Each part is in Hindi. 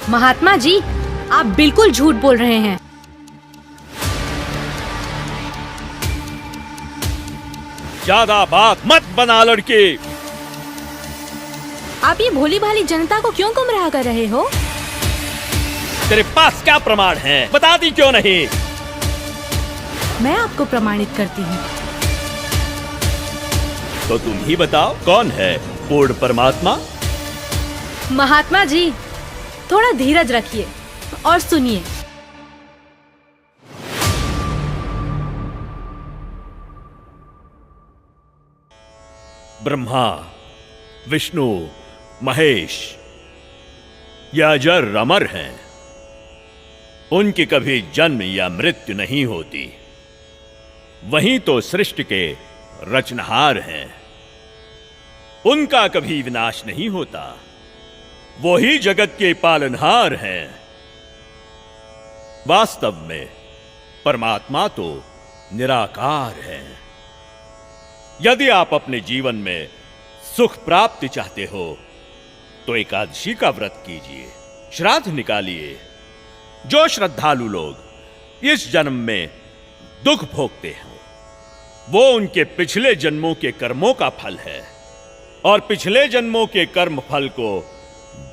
महात्मा जी, आप बिल्कुल झूठ बोल रहे हैं। ज्यादा बात मत बना लड़की। आप ये भोली भाली जनता को क्यों गुमराह कर रहे हो? तेरे पास क्या प्रमाण है? बताती क्यों नहीं? मैं आपको प्रमाणित करती हूँ। तो तुम ही बताओ, कौन है पूर्ण परमात्मा? महात्मा जी, थोड़ा धीरज रखिए और सुनिए। ब्रह्मा, विष्णु, महेश ये अजर अमर हैं। उनकी कभी जन्म या मृत्यु नहीं होती। वही तो सृष्टि के रचनहार हैं। उनका कभी विनाश नहीं होता। वो ही जगत के पालनहार हैं। वास्तव में परमात्मा तो निराकार है। यदि आप अपने जीवन में सुख प्राप्ति चाहते हो तो एकादशी का व्रत कीजिए, श्राद्ध निकालिए। जो श्रद्धालु लोग इस जन्म में दुख भोगते हैं वो उनके पिछले जन्मों के कर्मों का फल है, और पिछले जन्मों के कर्म फल को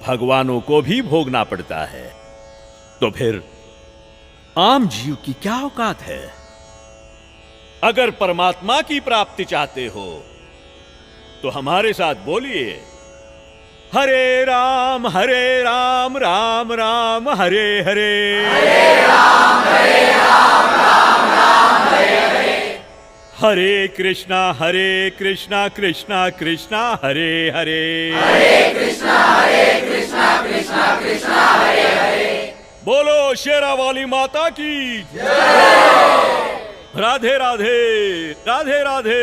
भगवानों को भी भोगना पड़ता है। तो फिर आम जीव की क्या औकात है? अगर परमात्मा की प्राप्ति चाहते हो तो हमारे साथ बोलिए, हरे राम राम राम हरे हरे, हरे राम राम राम हरे हरे, हरे कृष्णा कृष्णा कृष्णा हरे हरे, हरे कृष्णा कृष्णा कृष्णा हरे हरे। बोलो शेरा वाली माता की राधे राधे राधे राधे राधे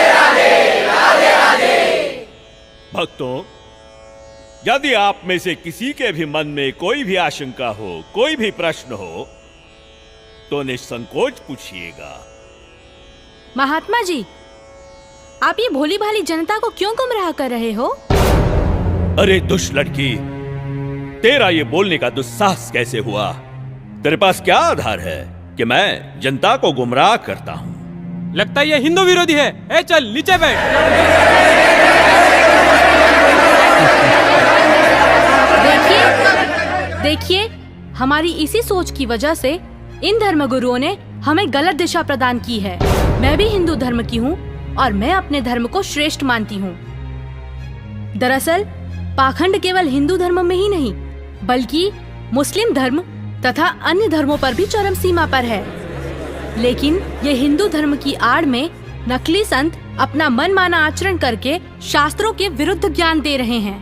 राधे राधे राधे। भक्तों, यदि आप में से किसी के भी मन में कोई भी आशंका हो, कोई भी प्रश्न हो तो निसंकोच पूछिएगा। महात्मा जी, आप ये भोली भाली जनता को क्यों गुमराह कर रहे हो? अरे दुष्ट लड़की, तेरा ये बोलने का दुस्साहस कैसे हुआ? तेरे पास क्या आधार है कि मैं जनता को गुमराह करता हूँ? लगता है ये हिंदू विरोधी है। ए चल नीचे बैठ। देखिए, हमारी इसी सोच की वजह से इन धर्मगुरुओं ने हमें गलत दिशा प्रदान की है। मैं भी हिंदू धर्म की हूँ और मैं अपने धर्म को श्रेष्ठ मानती हूँ। दरअसल पाखंड केवल हिंदू धर्म में ही नहीं बल्कि मुस्लिम धर्म तथा अन्य धर्मों पर भी चरम सीमा पर है। लेकिन ये हिंदू धर्म की आड़ में नकली संत अपना मनमाना आचरण करके शास्त्रों के विरुद्ध ज्ञान दे रहे हैं,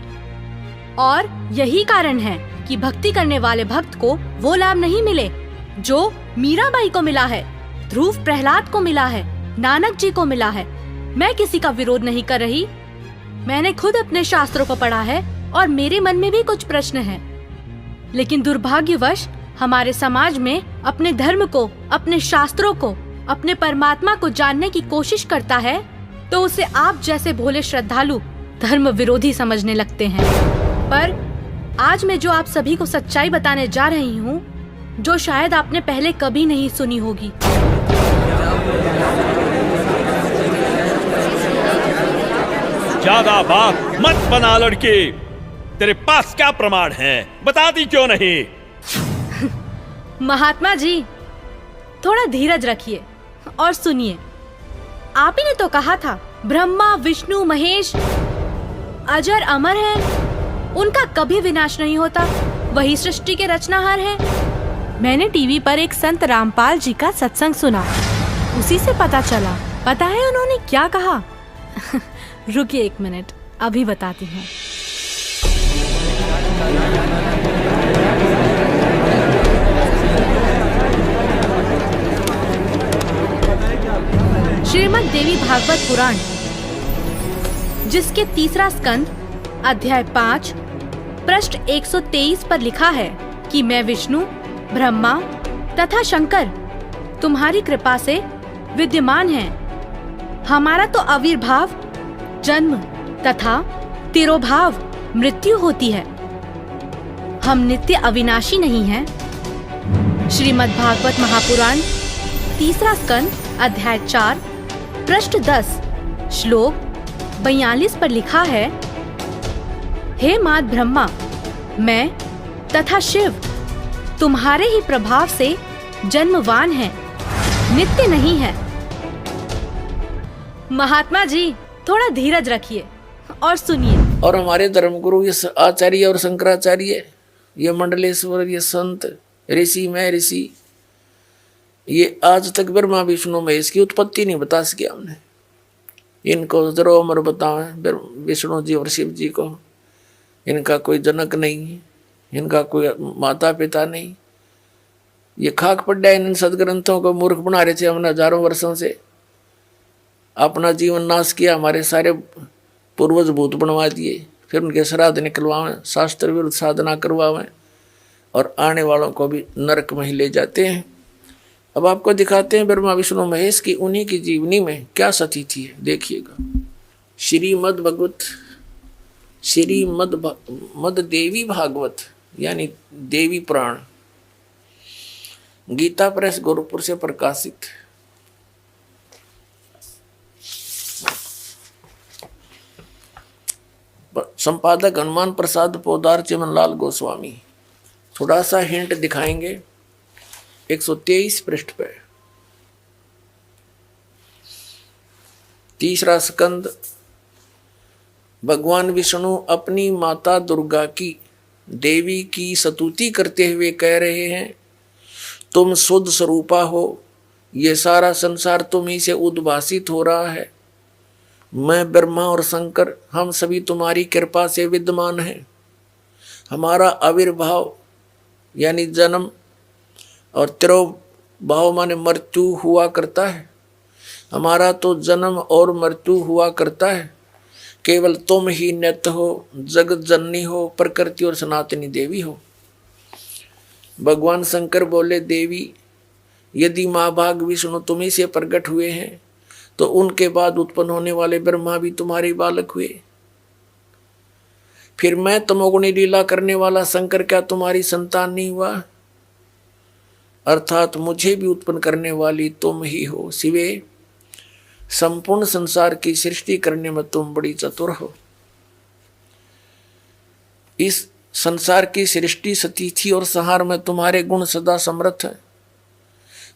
और यही कारण है कि भक्ति करने वाले भक्त को वो लाभ नहीं मिले जो मीराबाई को मिला है, ध्रुव प्रहलाद को मिला है, नानक जी को मिला है। मैं किसी का विरोध नहीं कर रही। मैंने खुद अपने शास्त्रों को पढ़ा है और मेरे मन में भी कुछ प्रश्न हैं। लेकिन दुर्भाग्यवश हमारे समाज में अपने धर्म को, अपने शास्त्रों को, अपने परमात्मा को जानने की कोशिश करता है तो उसे आप जैसे भोले श्रद्धालु धर्म विरोधी समझने लगते हैं। पर आज मैं जो आप सभी को सच्चाई बताने जा रही हूँ, जो शायद आपने पहले कभी नहीं सुनी होगी। ज्यादा बात मत बना लड़की। तेरे पास क्या प्रमाण है? बताती क्यों नहीं? महात्मा जी, थोड़ा धीरज रखिए और सुनिए। आप ही ने तो कहा था ब्रह्मा, विष्णु, महेश अजर अमर हैं, उनका कभी विनाश नहीं होता, वही सृष्टि के रचनाहार हैं। मैंने टीवी पर एक संत रामपाल जी का सत्संग सुना, उसी से पता चला। पता है उन्होंने क्या कहा? रुकिए एक मिनट, अभी बताती हूँ। श्रीमद् देवी भागवत पुराण, जिसके तीसरा स्कंद अध्याय 5 पृष्ठ 123 पर लिखा है कि मैं विष्णु, ब्रह्मा तथा शंकर तुम्हारी कृपा से विद्यमान हैं। हमारा तो आविर्भाव, जन्म तथा तिरोभाव मृत्यु होती है। हम नित्य अविनाशी नहीं हैं? श्रीमद् भागवत महापुराण 3 स्कंद अध्याय 4 पृष्ठ 10 श्लोक 42 पर लिखा है, हे मात ब्रह्मा, मैं तथा शिव तुम्हारे ही प्रभाव से जन्मवान हैं, नित्य नहीं है। महात्मा जी थोड़ा धीरज रखिए और सुनिए। और हमारे धर्मगुरु ये आचार्य और शंकराचार्य, ये मंडलेश्वर, ये संत ऋषि, मैं ऋषि, ये आज तक ब्रह्मा विष्णु महेश की उत्पत्ति नहीं बता सके हमने। इनको जरो अमर बतावे विष्णु जी और शिव जी को। इनका कोई जनक नहीं, इनका कोई माता पिता नहीं। ये खाक पड्डा इन सदग्रंथों को मूर्ख बना रहे थे हमने हजारों वर्षों से। अपना जीवन नाश किया, हमारे सारे पूर्वज भूत बनवा दिए, फिर उनके श्राद्ध निकलवावें, शास्त्र विरुद्ध साधना करवावें और आने वालों को भी नरक में ही ले जाते हैं। अब आपको दिखाते हैं ब्रह्मा विष्णु महेश की उन्हीं की जीवनी में क्या सतीथि है, देखिएगा। श्रीमद् भगवत श्रीमद् देवी भागवत यानी देवी पुराण, गीता प्रेस गोरखपुर से प्रकाशित। संपादक हनुमान प्रसाद पोदार चिमनलाल गोस्वामी। थोड़ा सा हिंट दिखाएंगे 123 पृष्ठ पे। 3 स्कंद। भगवान विष्णु अपनी माता दुर्गा की, देवी की स्तुति करते हुए कह रहे हैं, तुम शुद्ध स्वरूपा हो, ये सारा संसार तुम ही से उद्भासित हो रहा है। मैं ब्रह्मा और शंकर, हम सभी तुम्हारी कृपा से विद्यमान हैं। हमारा आविर्भाव यानी जन्म और तिरोभाव माने मृत्यु हुआ करता है। हमारा तो जन्म और मृत्यु हुआ करता है। केवल तुम ही नित्य हो, जगत जननी हो, प्रकृति और सनातनी देवी हो। भगवान शंकर बोले, देवी यदि माँ भाग विष्णु तुम्ही से प्रकट हुए हैं तो उनके बाद उत्पन्न होने वाले ब्रह्मा भी तुम्हारे बालक हुए। फिर मैं तमोगुणी लीला करने वाला शंकर क्या तुम्हारी संतान नहीं हुआ? अर्थात मुझे भी उत्पन्न करने वाली तुम ही हो। शिवे, संपूर्ण संसार की सृष्टि करने में तुम बड़ी चतुर हो। इस संसार की सृष्टि, स्थिति और संहार में तुम्हारे गुण सदा समर्थ हैं।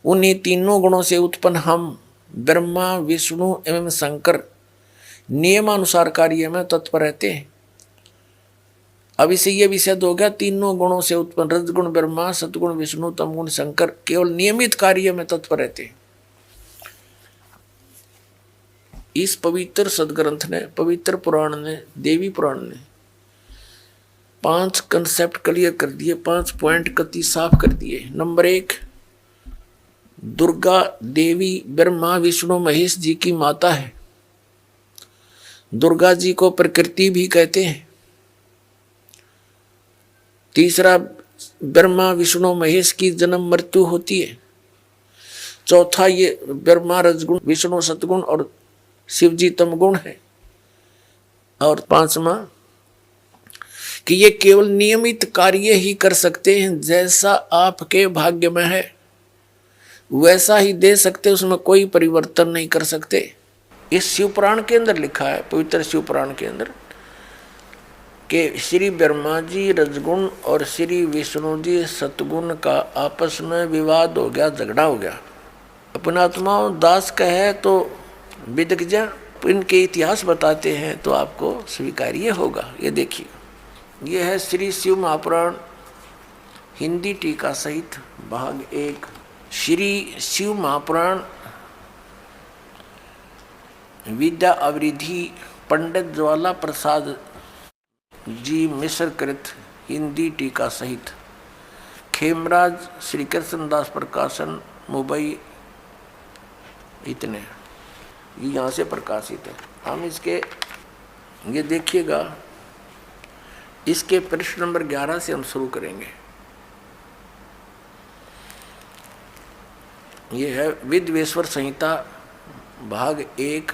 उन्हीं तीनों गुणों से उत्पन्न हम ब्रह्मा विष्णु एवं शंकर नियमानुसार कार्य में तत्पर रहते हैं। अब इसे यह विषद हो गया, तीनों गुणों से उत्पन्न रजगुण ब्रह्मा, सतगुण विष्णु, तमगुण शंकर केवल नियमित कार्य में तत्पर रहते हैं। इस पवित्र सदग्रंथ ने, पवित्र पुराण ने, देवी पुराण ने 5 कंसेप्ट क्लियर कर दिए, 5 पॉइंट कति साफ कर दिए। नंबर 1, दुर्गा देवी ब्रह्मा विष्णु महेश जी की माता है। दुर्गा जी को प्रकृति भी कहते हैं। तीसरा, ब्रह्मा विष्णु महेश की जन्म मृत्यु होती है। चौथा, ये ब्रह्मा रजगुण, विष्णु सतगुण और शिव जी तमगुण है। और 5वां कि ये केवल नियमित कार्य ही कर सकते हैं, जैसा आपके भाग्य में है वैसा ही दे सकते, उसमें कोई परिवर्तन नहीं कर सकते। इस शिवपुराण के अंदर लिखा है, पवित्र शिवपुराण के अंदर, कि श्री ब्रह्मा जी रजगुण और श्री विष्णु जी सतगुण का आपस में विवाद हो गया, झगड़ा हो गया। अपना आत्माओं दास का है तो विदग्ध इनके इतिहास बताते हैं तो आपको स्वीकार्य होगा। ये देखिए, ये है श्री शिव महापुराण हिंदी टीका सहित भाग 1। श्री शिव महापुराण विद्या अवरिधि पंडित ज्वाला प्रसाद जी मिश्र कृत हिंदी टीका सहित, खेमराज श्री कृष्णदास प्रकाशन मुंबई। इतने ये यहाँ से प्रकाशित है। हम इसके ये देखिएगा, इसके पृष्ठ नंबर 11 से हम शुरू करेंगे। ये है विद्वेश्वर संहिता भाग 1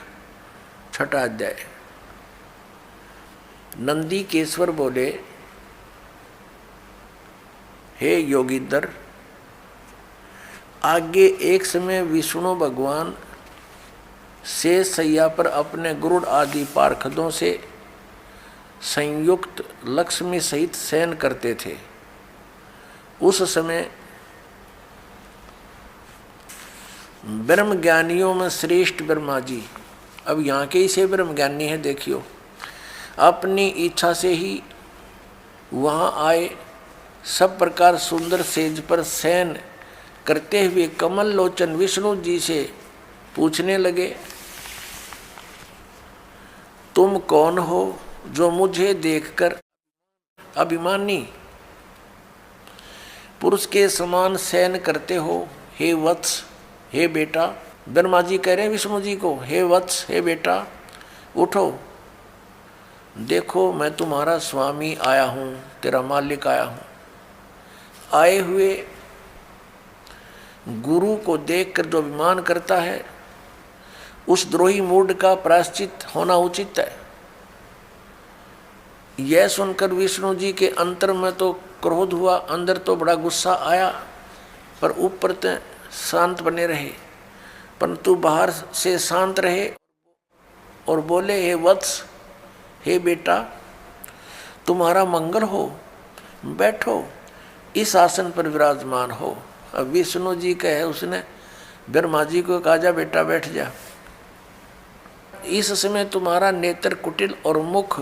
छठा अध्याय। नंदी केश्वर बोले, हे योगीधर, आगे एक समय विष्णु भगवान शेष शैया पर अपने गरुड़ आदि पार्षदों से संयुक्त लक्ष्मी सहित शयन करते थे। उस समय ब्रह्म ज्ञानियों में श्रेष्ठ ब्रह्मा जी, अब यहाँ के ही से ब्रह्म ज्ञानी है, देखियो, अपनी इच्छा से ही वहाँ आए। सब प्रकार सुंदर सेज पर शयन करते हुए कमल लोचन विष्णु जी से पूछने लगे, तुम कौन हो जो मुझे देखकर अभिमानी पुरुष के समान शयन करते हो? हे वत्स, हे बेटा। ब्रह्मा जी कह रहे हैं विष्णु जी को, हे वत्स, हे बेटा, उठो, देखो मैं तुम्हारा स्वामी आया हूँ, तेरा मालिक आया हूँ। आए हुए गुरु को देखकर जो अभिमान करता है, उस द्रोही मूड का प्रायश्चित होना उचित है। यह सुनकर विष्णु जी के अंतर में तो क्रोध हुआ, अंदर तो बड़ा गुस्सा आया, पर ऊपर तो शांत बने रहे, परंतु बाहर से शांत रहे और बोले, हे वत्स, हे बेटा, तुम्हारा मंगल हो, बैठो, इस आसन पर विराजमान हो। अब विष्णु जी कहे, उसने ब्रह्मा जी को कहा, जा बेटा बैठ जा। इस समय तुम्हारा नेत्र कुटिल और मुख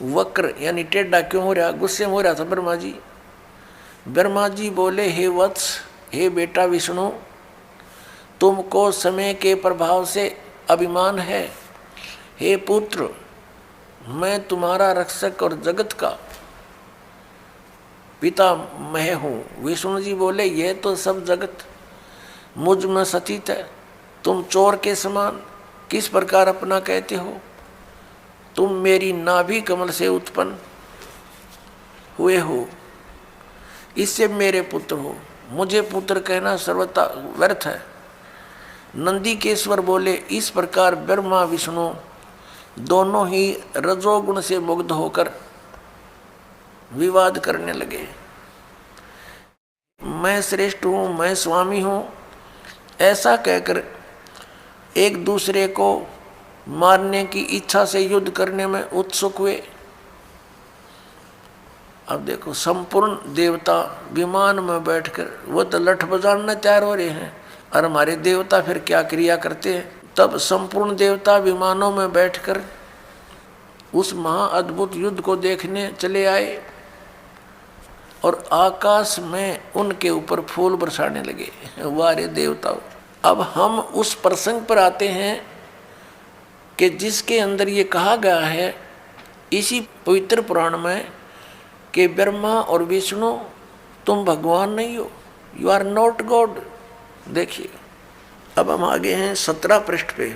वक्र यानी टेढ़ा क्यों हो रहा? गुस्से में हो रहा था ब्रह्मा जी। ब्रह्मा जी बोले, हे वत्स, हे बेटा विष्णु, तुमको समय के प्रभाव से अभिमान है। हे पुत्र, मैं तुम्हारा रक्षक और जगत का पिता मैं हूँ। विष्णु जी बोले, यह तो सब जगत मुझ में सतीत है, तुम चोर के समान किस प्रकार अपना कहते हो? तुम मेरी नाभि कमल से उत्पन्न हुए हो, इससे मेरे पुत्र हो, मुझे पुत्र कहना सर्वथा व्यर्थ है। नंदीकेश्वर बोले, इस प्रकार ब्रह्मा विष्णु दोनों ही रजोगुण से मुग्ध होकर विवाद करने लगे। मैं श्रेष्ठ हूँ, मैं स्वामी हूँ, ऐसा कहकर एक दूसरे को मारने की इच्छा से युद्ध करने में उत्सुक हुए। अब देखो, संपूर्ण देवता विमान में बैठकर वो तो लठ बजाने तैयार हो रहे हैं, और हमारे देवता फिर क्या क्रिया करते हैं। तब संपूर्ण देवता विमानों में बैठकर उस महाअद्भुत युद्ध को देखने चले आए और आकाश में उनके ऊपर फूल बरसाने लगे। वारे देवताओं, अब हम उस प्रसंग पर आते हैं कि जिसके अंदर ये कहा गया है इसी पवित्र पुराण में कि ब्रह्मा और विष्णु तुम भगवान नहीं हो, यू आर नॉट गॉड। देखिए, अब हम आगे हैं 17 पृष्ठ पे।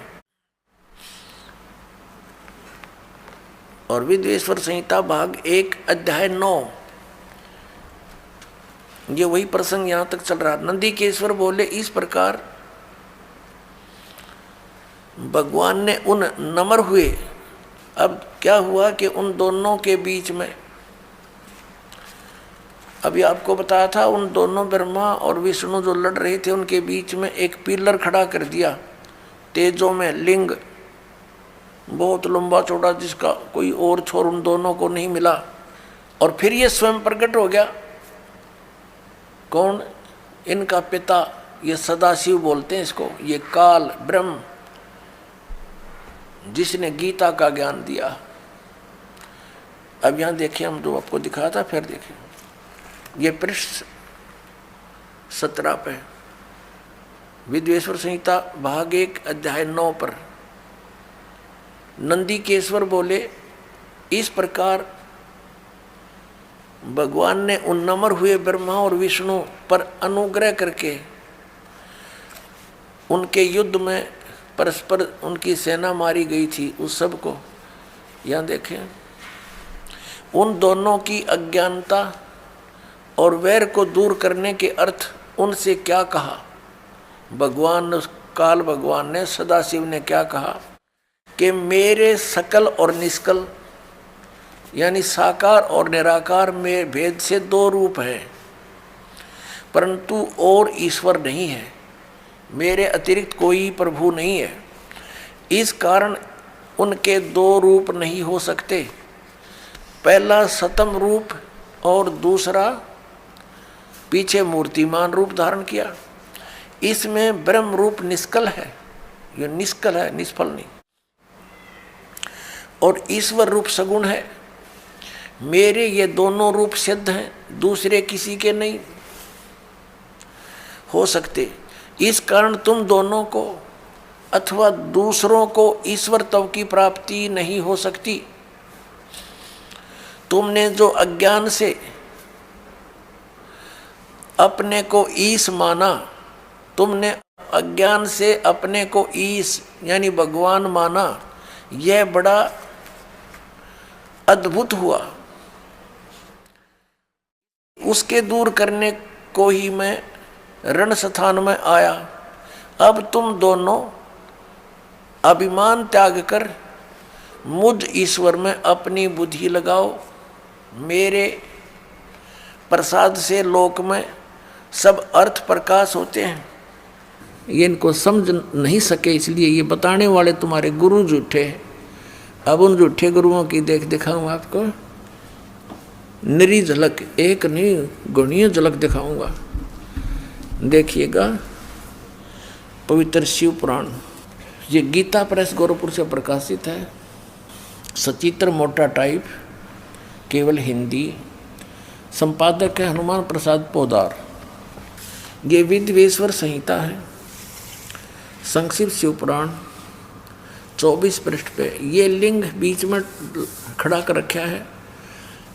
और विद्वेश्वर संहिता भाग 1 अध्याय 9, ये वही प्रसंग यहां तक चल रहा। नंदीकेश्वर बोले, इस प्रकार भगवान ने उन नम्र हुए। अब क्या हुआ कि उन दोनों के बीच में, अभी आपको बताया था, उन दोनों ब्रह्मा और विष्णु जो लड़ रहे थे उनके बीच में एक पिलर खड़ा कर दिया तेजों में, लिंग बहुत लंबा चौड़ा, जिसका कोई और छोर उन दोनों को नहीं मिला। और फिर ये स्वयं प्रकट हो गया। कौन? इनका पिता, ये सदाशिव बोलते हैं इसको, ये काल ब्रह्म, जिसने गीता का ज्ञान दिया। अब यहाँ देखिए, हम जो आपको दिखाया था, फिर देखिए, ये पृष्ठ 17 पे विद्वेश्वर संहिता भाग 1 अध्याय 9 पर नंदीकेश्वर बोले, इस प्रकार भगवान ने उन नम्र हुए ब्रह्मा और विष्णु पर अनुग्रह करके उनके युद्ध में परस्पर उनकी सेना मारी गई थी, उस सब को यहाँ देखें। उन दोनों की अज्ञानता और वैर को दूर करने के अर्थ उनसे क्या कहा भगवान, काल भगवान ने, सदाशिव ने क्या कहा कि मेरे सकल और निष्कल यानी साकार और निराकार में भेद से दो रूप हैं, परंतु और ईश्वर नहीं है, मेरे अतिरिक्त कोई प्रभु नहीं है। इस कारण उनके दो रूप नहीं हो सकते। पहला सतम रूप और दूसरा पीछे मूर्तिमान रूप धारण किया। इसमें ब्रह्म रूप निष्कल है, ये निष्कल है, निष्फल नहीं। और ईश्वर रूप सगुण है। मेरे ये दोनों रूप सिद्ध हैं, दूसरे किसी के नहीं हो सकते। इस कारण तुम दोनों को अथवा दूसरों को ईश्वर तव की प्राप्ति नहीं हो सकती। तुमने जो अज्ञान से अपने को ईश माना, तुमने अज्ञान से अपने को ईश यानी भगवान माना, यह बड़ा अद्भुत हुआ। उसके दूर करने को ही मैं रण स्थान में आया। अब तुम दोनों अभिमान त्याग कर मुझ ईश्वर में अपनी बुद्धि लगाओ। मेरे प्रसाद से लोक में सब अर्थ प्रकाश होते हैं। ये इनको समझ नहीं सके, इसलिए ये बताने वाले तुम्हारे गुरु झूठे हैं। अब उन झूठे गुरुओं की देख दिखाऊं आपको, निरी झलक, एक नहीं गुणीय झलक दिखाऊंगा। देखिएगा पवित्र शिव पुराण, ये गीता प्रेस गोरखपुर से प्रकाशित है, सचित्र मोटा टाइप, केवल हिंदी। संपादक है हनुमान प्रसाद पोदार। ये विद्वेश्वर संहिता है, संक्षिप्त शिव पुराण 24 पृष्ठ पे। ये लिंग बीच में खड़ा कर रखा है,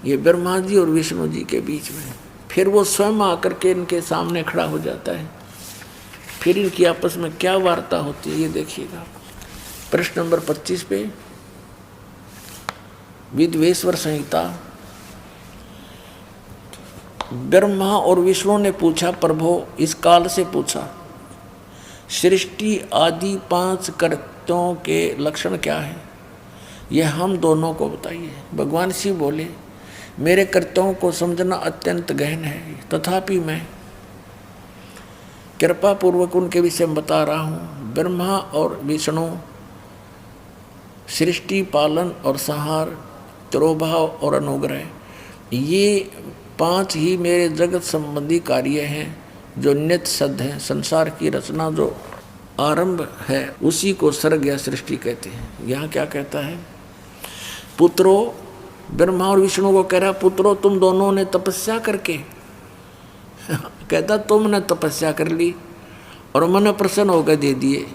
ये ब्रह्मा जी और विष्णु जी के बीच में। फिर वो स्वयं आकर के इनके सामने खड़ा हो जाता है। फिर इनकी आपस में क्या वार्ता होती है ये देखिएगा। प्रश्न नंबर 25 पे विद्वेश्वर संहिता। ब्रह्मा और विष्णु ने पूछा, प्रभो इस काल से पूछा, सृष्टि आदि 5 कर्तों के लक्षण क्या है, यह हम दोनों को बताइए। भगवान शिव बोले, मेरे कर्तव्यों को समझना अत्यंत गहन है, तथापि मैं कृपा पूर्वक उनके विषय में बता रहा हूँ। ब्रह्मा और विष्णु सृष्टि, पालन और संहार, तिरोभाव और अनुग्रह, ये 5 ही मेरे जगत संबंधी कार्य हैं जो नित्य सिद्ध हैं। संसार की रचना जो आरंभ है उसी को सर्ग या सृष्टि कहते हैं। यहाँ क्या कहता है, पुत्रो, ब्रह्मा और विष्णु को कह रहा, पुत्रो तुम दोनों ने तपस्या करके कहता तुमने तपस्या कर ली और मन प्रसन्न होकर दे दिए।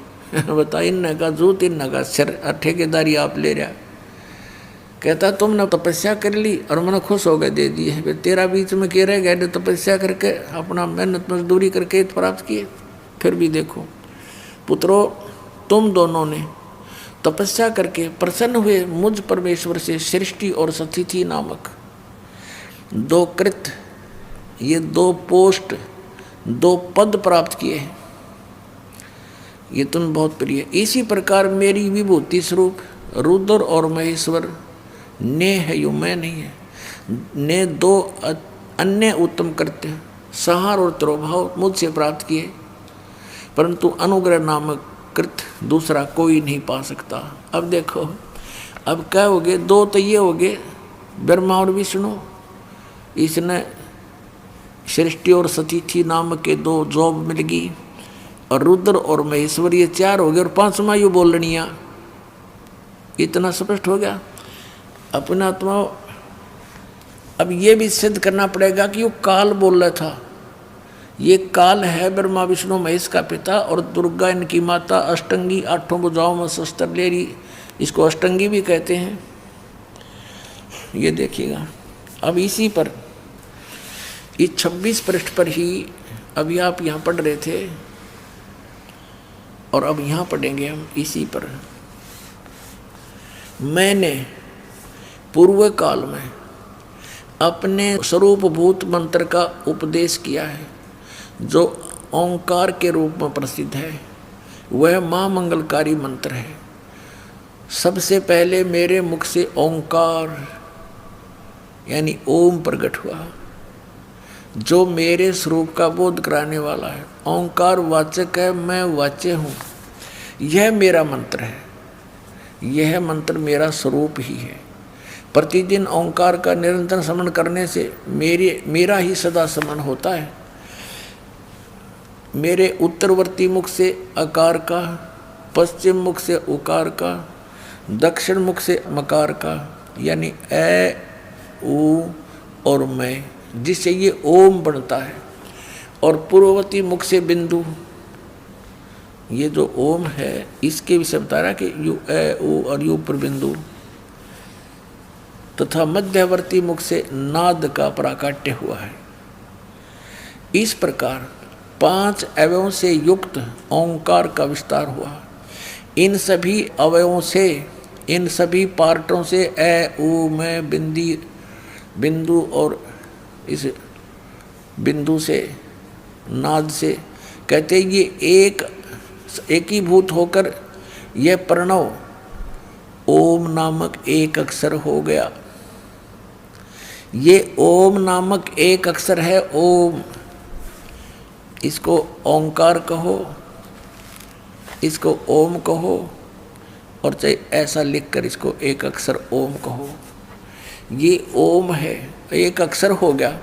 बता, इन का जूत, इन का सिर, ठेकेदारी आप ले रहा। कहता तुमने तपस्या कर ली और मन खुश हो गए दे दिए। फिर तेरा बीच में कह रहे गए तपस्या करके अपना मेहनत मजदूरी करके प्राप्त किए। फिर भी देखो पुत्रो, तुम दोनों ने तपस्या करके प्रसन्न हुए मुझ परमेश्वर से सृष्टि और स्थिति नामक 2 कृत, ये 2 पोस्ट, 2 पद प्राप्त किए हैं। ये तुम बहुत प्रिय। इसी प्रकार मेरी विभूति स्वरूप रुद्र और महेश्वर ने है, यू मैं नहीं है, ने 2 अन्य उत्तम कृत्य संहार और तिरोभाव मुझसे प्राप्त किए, परंतु अनुग्रह नामक कृत दूसरा कोई नहीं पा सकता। अब देखो, अब क्या हो गए, 2 तो ये हो गए ब्रह्मा और विष्णु, इसने सृष्टि और स्थिति नामक के 2 जॉब मिल गई, और रुद्र और महेश्वर ये 4 हो गए, और 5वां यू बोलनिया। इतना स्पष्ट हो गया अपना आत्मा। अब ये भी सिद्ध करना पड़ेगा कि वो काल बोल रहा था। ये काल है ब्रह्मा विष्णु महेश का पिता, और दुर्गा इनकी माता, अष्टंगी, 8 भुजाओं में शस्त्र ले रही, इसको अष्टंगी भी कहते हैं। ये देखिएगा। अब इसी पर इस 26 पृष्ठ पर ही अभी आप यहाँ पढ़ रहे थे, और अब यहाँ पढ़ेंगे हम इसी पर। मैंने पूर्व काल में अपने स्वरूपभूत मंत्र का उपदेश किया है, जो ओंकार के रूप में प्रसिद्ध है। वह महामंगलकारी मंत्र है। सबसे पहले मेरे मुख से ओंकार यानी ओम प्रकट हुआ, जो मेरे स्वरूप का बोध कराने वाला है। ओंकार वाचक है, मैं वाच्य हूँ। यह मेरा मंत्र है, यह मंत्र मेरा स्वरूप ही है। प्रतिदिन ओंकार का निरंतर स्मरण करने से मेरा ही सदा स्मरण होता है। मेरे उत्तरवर्ती मुख से अकार का, पश्चिम मुख से उकार का, दक्षिण मुख से मकार का, यानी ए ऊ और मैं, जिससे ये ओम बनता है। और पूर्ववर्ती मुख से बिंदु, ये जो ओम है इसके विषय बता रहा कि यू ए ऊ और यू पर बिंदु, तथा मध्यवर्ती मुख से नाद का प्राकाट्य हुआ है। इस प्रकार 5 अवयवों से युक्त ओंकार का विस्तार हुआ। इन सभी अवयवों से, इन सभी पार्टों से ए ऊ मैं बिंदु और इस बिंदु से, नाद से, कहते ये एकीभूत होकर यह प्रणव ओम नामक एक अक्षर हो गया। ये ओम नामक एक अक्षर है ओम। इसको ओंकार कहो, इसको ओम कहो, और चाहे ऐसा लिखकर इसको एक अक्षर ओम कहो। ये ओम है, एक अक्षर हो गया,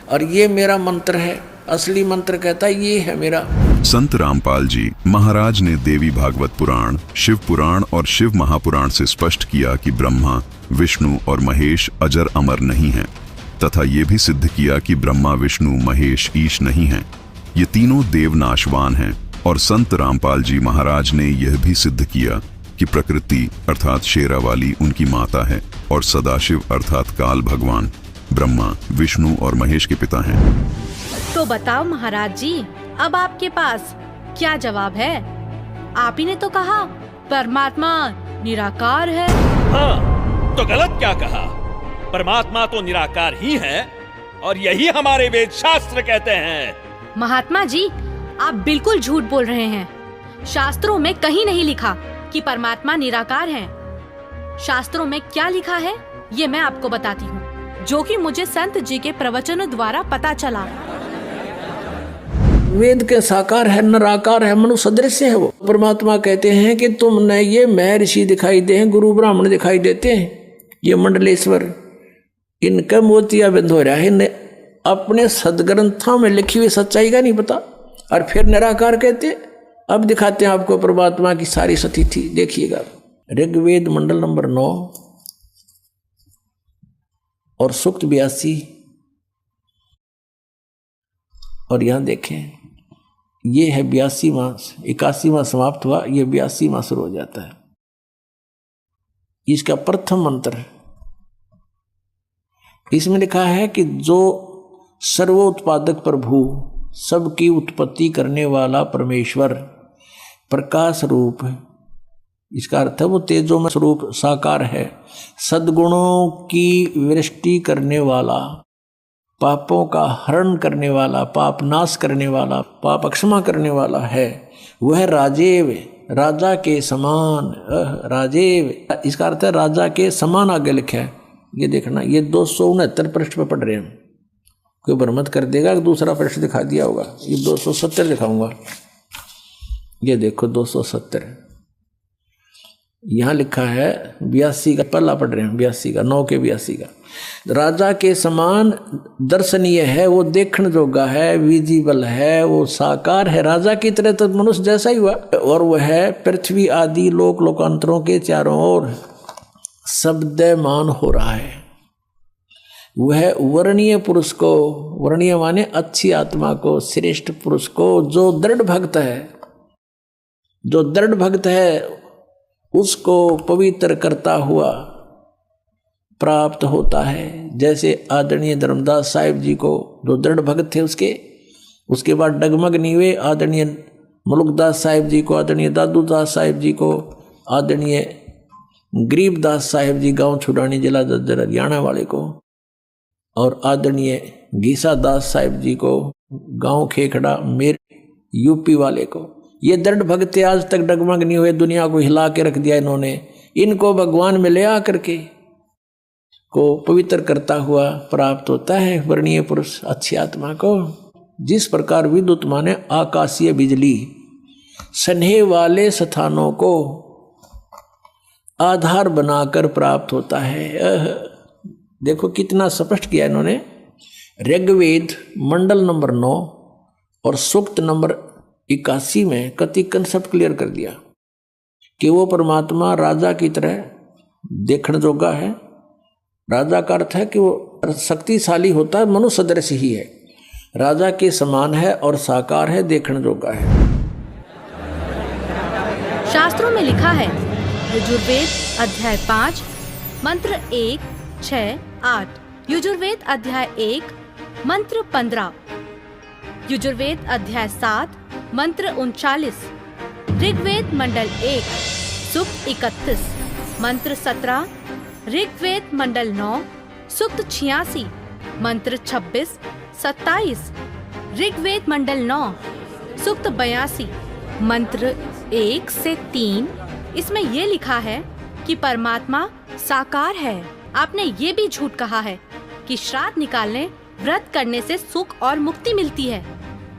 और ये मेरा मंत्र है। असली मंत्र कहता है ये है मेरा। संत रामपाल जी महाराज ने देवी भागवत पुराण, शिव पुराण और शिव महापुराण से स्पष्ट किया कि ब्रह्मा, विष्णु और महेश अजर अमर नहीं हैं, तथा ये भी सिद्ध किया कि ब्रह्मा, विष्णु, महेश ईश नहीं हैं। ये तीनों देव नाशवान हैं। और संत रामपाल जी महाराज ने यह भी सिद्ध किया कि प्रकृति अर्थात शेरावाली उनकी माता है और सदाशिव अर्थात काल भगवान ब्रह्मा, विष्णु और महेश के पिता हैं। तो बताओ महाराज जी, अब आपके पास क्या जवाब है? आप ही ने तो कहा परमात्मा निराकार है। हाँ, तो गलत क्या कहा? परमात्मा तो निराकार ही है, और यही हमारे वेद शास्त्र कहते हैं। महात्मा जी, आप बिल्कुल झूठ बोल रहे हैं। शास्त्रों में कहीं नहीं लिखा कि परमात्मा निराकार है। शास्त्रों में क्या लिखा है ये मैं आपको बताती हूँ, जो कि मुझे संत जी के प्रवचनों द्वारा पता चला। वेद के साकार है, निराकार है, मनु सदृश है वो। परमात्मा कहते हैं कि तुमने ये मैं ऋषि दिखाई दे हैं, गुरु ब्राह्मण दिखाई देते हैं, ये मंडलेश्वर, इनका मोतिया बिंद हो रहा है। इन्हें अपने सदग्रंथों में लिखी हुई सच्चाई का नहीं पता, और फिर निराकार कहते। अब दिखाते हैं आपको परमात्मा की सारी स्थिति। देखिएगा ऋग्वेद मंडल नंबर 9 और सूक्त 82, और यहां देखें ये है 82वां, 81वां समाप्त हुआ, ये 82वां शुरू हो जाता है। इसका प्रथम मंत्र है। इसमें लिखा है कि जो सर्वोत्पादक प्रभु, सबकी उत्पत्ति करने वाला परमेश्वर प्रकाश रूप है। इसका अर्थ है वो तेजोमय स्वरूप साकार है, सद्गुणों की वृष्टि करने वाला, पापों का हरण करने वाला, पाप नाश करने वाला, पाप क्षमा करने वाला है। वह राजेव, राजा के समान, राजेव, इसका अर्थ है राजा के समान आगे लिखा है। ये देखना, ये 269 पृष्ठ पर पढ़ रहे हैं। कोई भ्रमत कर देगा कि दूसरा पृष्ठ दिखा दिया होगा। ये 270 दिखाऊंगा। ये देखो 270, यहाँ लिखा है 82 का, पहला पढ़ रहे हैं 82 का, 9 के 82 का। राजा के समान दर्शनीय है, वो देखने जोगा है, विजिबल है, वो साकार है, राजा की तरह तो मनुष्य जैसा ही हुआ। और वह है पृथ्वी आदि लोक लोकांतरों के चारों ओर शब्दमान हो रहा है। वह वर्णीय पुरुष को, वर्णीय माने अच्छी आत्मा को, श्रेष्ठ पुरुष को, जो दृढ़ भक्त है, जो दृढ़ भक्त है उसको पवित्र करता हुआ प्राप्त होता है। जैसे आदरणीय धर्मदास साहिब जी को, जो दृढ़ भक्त थे उसके बाद डगमग नहीं हुए, आदरणीय मुलुकदास साहिब जी को, आदरणीय दादूदास साहिब जी को, आदरणीय गरीबदास साहिब जी गांव छुड़ानी जिला जज्जर हरियाणा वाले को, और आदरणीय गीसा दास साहिब जी को गांव खेखड़ा मेर यूपी वाले को। ये दृढ़ भक्त आज तक डगमग नहीं हुए, दुनिया को हिला के रख दिया इन्होंने। इनको भगवान में ले आकर के को पवित्र करता हुआ प्राप्त होता है वर्णीय पुरुष अच्छी आत्मा को। जिस प्रकार विद्युत माने आकाशीय बिजली सन्हे वाले स्थानों को आधार बनाकर प्राप्त होता है। देखो कितना स्पष्ट किया इन्होंने। ऋग्वेद मंडल नंबर 9 और सूक्त नंबर 81 में कति कंसेप्ट क्लियर कर दिया कि वो परमात्मा राजा की तरह देखने जोगा है। राजा का अर्थ है कि वो शक्तिशाली होता है, मनुष्य सदृश ही है, राजा के समान है और साकार है, देखने जोगा है। शास्त्रों में लिखा है, यजुर्वेद अध्याय 5 मंत्र 1, 6, 8, यजुर्वेद अध्याय 1 मंत्र 15, यजुर्वेद अध्याय 7 मंत्र 39, ऋग्वेद मंडल 1 सूक्त 31 मंत्र 17, ऋग्वेद मंडल 9 सूक्त 86 मंत्र 26, 27, ऋग्वेद मंडल 9 सूक्त 82 मंत्र 1 से 3। इसमें ये लिखा है कि परमात्मा साकार है। आपने ये भी झूठ कहा है कि श्राद्ध निकालने व्रत करने से सुख और मुक्ति मिलती है,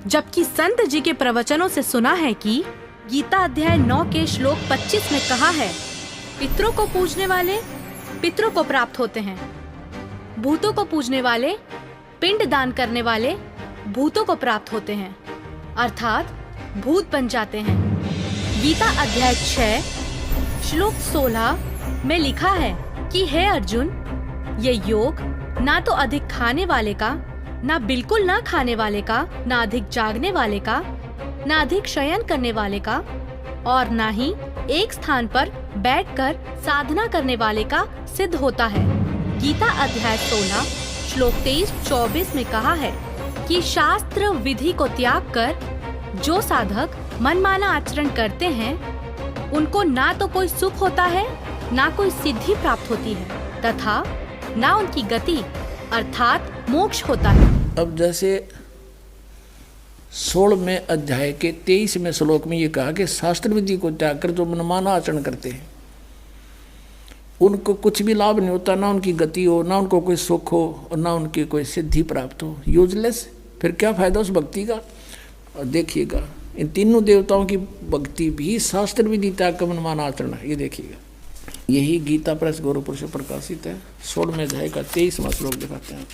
जबकि संत जी के प्रवचनों से सुना है कि गीता अध्याय 9 के श्लोक 25 में कहा है, पितरों को पूजने वाले पितरों को प्राप्त होते हैं, भूतों को पूजने वाले पिंड दान करने वाले भूतों को प्राप्त होते हैं, अर्थात भूत बन जाते हैं। गीता अध्याय 6 श्लोक 16 में लिखा है कि हे अर्जुन, ये योग ना तो अधिक खाने वाले का, ना बिल्कुल ना खाने वाले का, ना अधिक जागने वाले का, ना अधिक शयन करने वाले का, और ना ही एक स्थान पर बैठकर साधना करने वाले का सिद्ध होता है। गीता अध्याय 16 श्लोक 23-24 में कहा है कि शास्त्र विधि को त्याग कर जो साधक मनमाना आचरण करते हैं, उनको ना तो कोई सुख होता है, ना कोई सिद्धि प्राप्त होती है, तथा ना उनकी गति अर्थात मोक्ष होता है। अब जैसे 16वें अध्याय के 23वें श्लोक में ये कहा कि शास्त्र विधि को त्याग कर जो मनमाना आचरण करते हैं उनको कुछ भी लाभ नहीं होता, ना उनकी गति हो, ना उनको कोई सुख हो, और ना उनकी कोई सिद्धि प्राप्त हो। यूजलेस। फिर क्या फायदा उस भक्ति का। और देखिएगा इन तीनों देवताओं की भक्ति भी शास्त्र विधि त्याग का मनमाना आचरण है। ये देखिएगा, यही गीता प्रेस गौरवपुर से प्रकाशित है। 16वें अध्याय का 23वां श्लोक दिखाते हैं।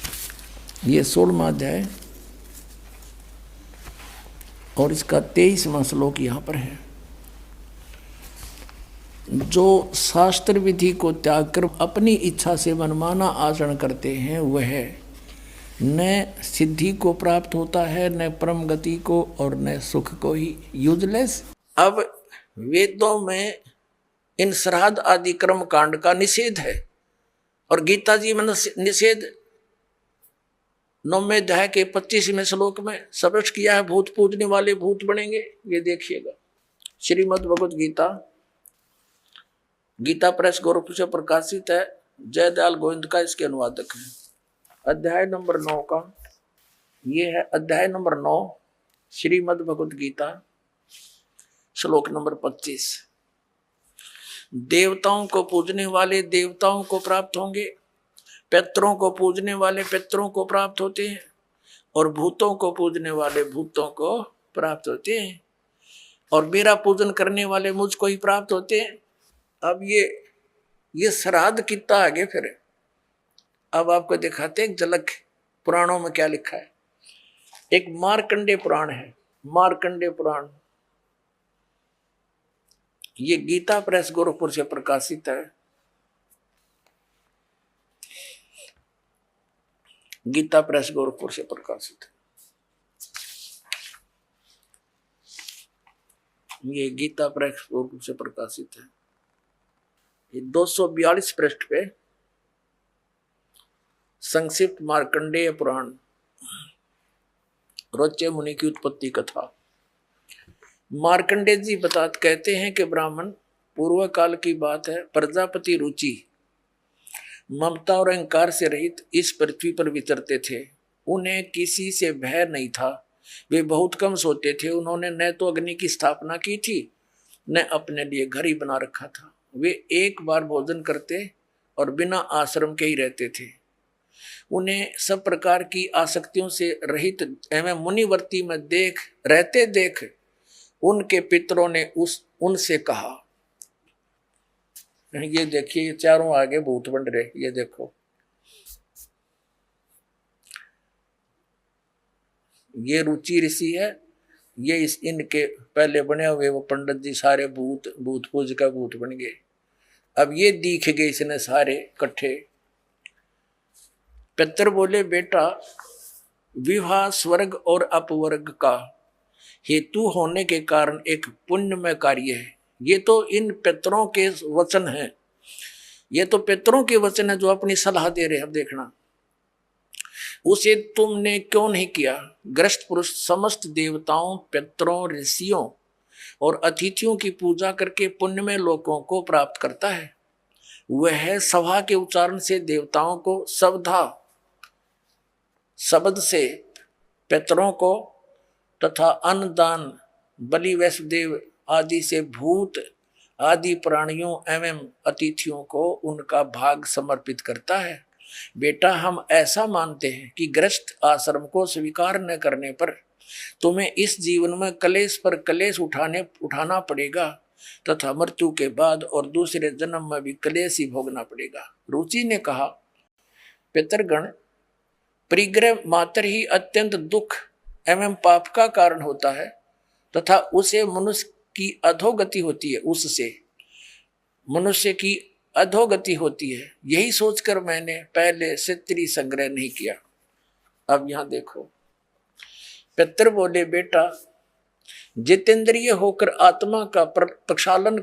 ये 16वां अध्याय और इसका 23वां श्लोक यहाँ पर है। जो शास्त्र विधि को त्याग कर अपनी इच्छा से मनमाना आचरण करते हैं, वह न सिद्धि को प्राप्त होता है, न परम गति को, और न सुख को ही। यूजलेस। अब वेदों में इन श्राद्ध आदि कर्म कांड का निषेध है, और गीता जी में निषेध 9वें अध्याय के 25वें श्लोक में स्पष्ट किया है। भूत पूजने वाले भूत बनेंगे। ये देखिएगा, श्रीमद् भगवत गीता, गीता प्रेस गोरखपुर से प्रकाशित है। जयदयाल गोविंद का इसके अनुवादक है। अध्याय नंबर 9 का ये है। अध्याय नंबर 9 श्रीमद् भगवत गीता श्लोक नंबर 25। देवताओं को पूजने वाले देवताओं को प्राप्त होंगे, पितरों को पूजने वाले पितरों को प्राप्त होते हैं, और भूतों को पूजने वाले भूतों को प्राप्त होते हैं, और मेरा पूजन करने वाले मुझको ही प्राप्त होते हैं। अब ये श्राद्ध कितना आगे फिर। अब आपको दिखाते हैं एक झलक पुराणों में क्या लिखा है। एक मार्कंडेय पुराण है, मार्कंडेय पुराण। ये गीता प्रेस गोरखपुर से प्रकाशित है। गीता प्रेस गोरखपुर से प्रकाशित है। ये गीता प्रेस गोरखपुर से प्रकाशित है। ये 242 पृष्ठ पे संक्षिप्त मार्कंडेय पुराण, रोच्य मुनि की उत्पत्ति कथा। मार्कंडेय जी कहते हैं कि ब्राह्मण पूर्व काल की बात है, प्रजापति रुचि ममता और अहंकार से रहित इस पृथ्वी पर विचरते थे। उन्हें किसी से भय नहीं था, वे बहुत कम सोते थे। उन्होंने न तो अग्नि की स्थापना की थी, न अपने लिए घर ही बना रखा था। वे एक बार भोजन करते और बिना आश्रम के ही रहते थे। उन्हें सब प्रकार की आसक्तियों से रहित एवं मुनिवर्ती में रहते देख उनके पितरों ने उनसे कहा, ये देखिए ये चारों आगे भूत बन रहे, ये देखो, ये रुचि ऋषि है, ये इनके पहले बने हुए वो पंडित जी सारे भूत पूज का भूत बन गए। अब ये दिख गए इसने सारे इकट्ठे। पितर बोले, बेटा विवाह स्वर्ग और अपवर्ग का हेतु होने के कारण एक पुण्यमय कार्य है। ये तो इन पितरों के वचन हैं, ये तो पितरों के वचन है जो अपनी सलाह दे रहे हैं। अब देखना, उसे तुमने क्यों नहीं किया? ग्रस्त पुरुष समस्त देवताओं, पितरों, ऋषियों और अतिथियों की पूजा करके पुण्यमय लोकों को प्राप्त करता है। वह सभा के उच्चारण से देवताओं को, शब्द से पितरों को तथा अन्नदान, बलि, वैष्णदेव आदि से भूत आदि प्राणियों एवं अतिथियों को उनका भाग समर्पित करता है। बेटा, हम ऐसा मानते हैं कि गृहस्थ आश्रम को स्वीकार न करने पर तुम्हें इस जीवन में कलेश पर कलेश उठाना पड़ेगा तथा मृत्यु के बाद और दूसरे जन्म में भी कलेश ही भोगना पड़ेगा। रुचि ने कहा, पितरगण, परिग्रह मात्र ही अत्यंत दुख एवं पाप का कारण होता है तथा उसे मनुष्य की अधोगति होती है, उससे मनुष्य की अधोगति होती है। यही सोचकर मैंने पहले से स्त्री संग्रह नहीं किया। अब यहां देखो, पितर बोले, बेटा जितेंद्रिय होकर आत्मा का प्रक्षालन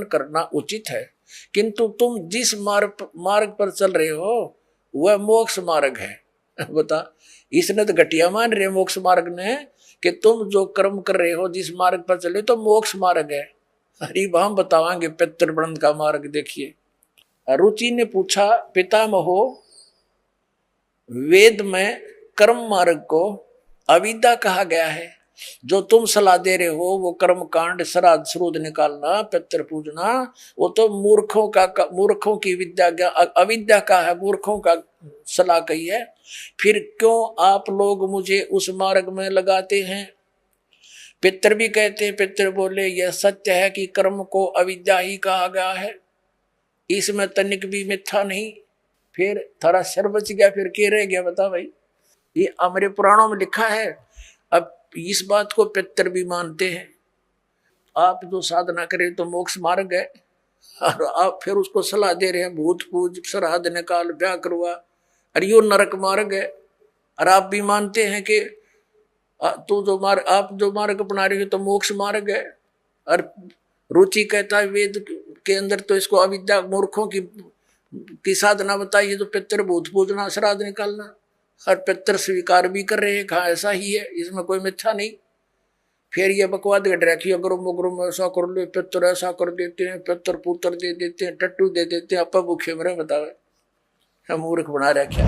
करना उचित है, किंतु तुम जिस मार्ग पर चल रहे हो वह मोक्ष मार्ग है। बता, इसने तो घटिया मान रहे मोक्ष मार्ग ने कि तुम जो कर्म कर रहे हो जिस मार्ग पर चले तो मोक्ष मार्ग है। अरे हम बतावांगे पितृवृंद का मार्ग। देखिए, रुचि ने पूछा, पितामहो, वेद में कर्म मार्ग को अविद्या कहा गया है। जो तुम सलाह दे रहे हो वो कर्म कांड, श्राद्ध श्रूद निकालना, पितृ पूजना, वो तो मूर्खों की विद्या, अविद्या का है, मूर्खों का सलाह कही है। फिर क्यों आप लोग मुझे उस मार्ग में लगाते हैं? पितर भी कहते हैं। पितर बोले, यह सत्य है कि कर्म को अविद्या ही कहा गया है, इसमें तनिक भी मिथ्या नहीं। फिर थारा सिर बच गया, फिर क्या रह गया? बता भाई, ये हमारे पुराणों में लिखा है। अब इस बात को पितर भी मानते हैं। आप जो साधना करें तो मोक्ष मार्ग है, और आप फिर उसको सलाह दे रहे हैं भूत पूज, श्राद्ध निकाल, ब्याह करवा, अरे यो नरक मार्ग है। और आप भी मानते हैं कि आप जो मार्ग अपना रहे हो तो मोक्ष मार्ग है। और रुचि कहता है वेद के अंदर तो इसको अविद्या, मूर्खों की साधना बताई है, तो पितर भूत पूजना, श्राद्ध निकालना, और पितर स्वीकार भी कर रहे हैं, कहा ऐसा ही है, इसमें कोई मिथ्या नहीं। फिर ये बकवाद गट रखी, अगर ऐसा कर लो, पितर ऐसा कर देते हैं, पितर पुत्र दे देते हैं, टट्टू दे देते हैं, अपा भूखे मरे। बतावे हम मूर्ख बना रखे।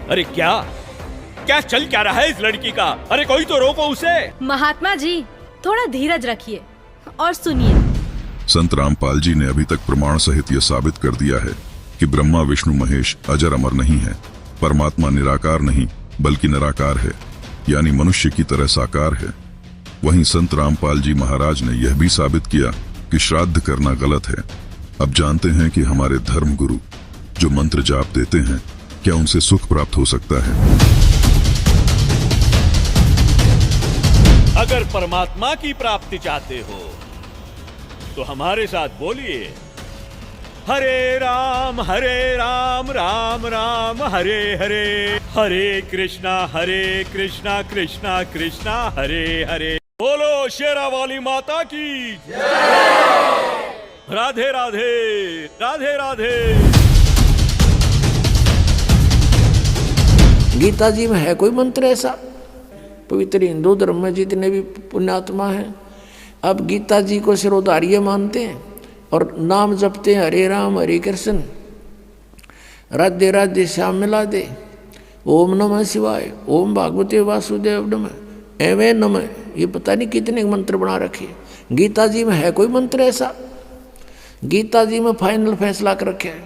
अरे क्या चल क्या रहा है इस लड़की का? अरे कोई तो रोको उसे। महात्मा जी, थोड़ा धीरज रखिए और सुनिए। संत रामपाल जी ने अभी तक प्रमाण सहित यह साबित कर दिया है कि ब्रह्मा, विष्णु, महेश अजर अमर नहीं है। परमात्मा निराकार नहीं बल्कि निराकार है, यानी मनुष्य की तरह साकार है। वहीं संत रामपाल जी महाराज ने यह भी साबित किया कि श्राद्ध करना गलत है। अब जानते हैं कि हमारे धर्म गुरु जो मंत्र जाप देते हैं, क्या उनसे सुख प्राप्त हो सकता है? अगर परमात्मा की प्राप्ति चाहते हो तो हमारे साथ बोलिए, हरे राम राम राम हरे हरे, हरे कृष्णा कृष्णा कृष्णा हरे हरे। बोलो शेरा वाली माता की राधे राधे राधे राधे। गीता जी में है कोई मंत्र ऐसा? पवित्र हिंदू धर्म में जितने भी पुण्यात्मा हैं अब गीता जी को सिरोधार्य मानते हैं और नाम जपते हैं, हरे राम हरे कृष्ण, राधे राधे श्याम मिला दे, ओम नमः शिवाय, ओम भागवते वासुदेव नमः, एवं नमः। ये पता नहीं कितने मंत्र बना रखे। गीता जी में है कोई मंत्र ऐसा? गीता जी में फाइनल फैसला कर रखे है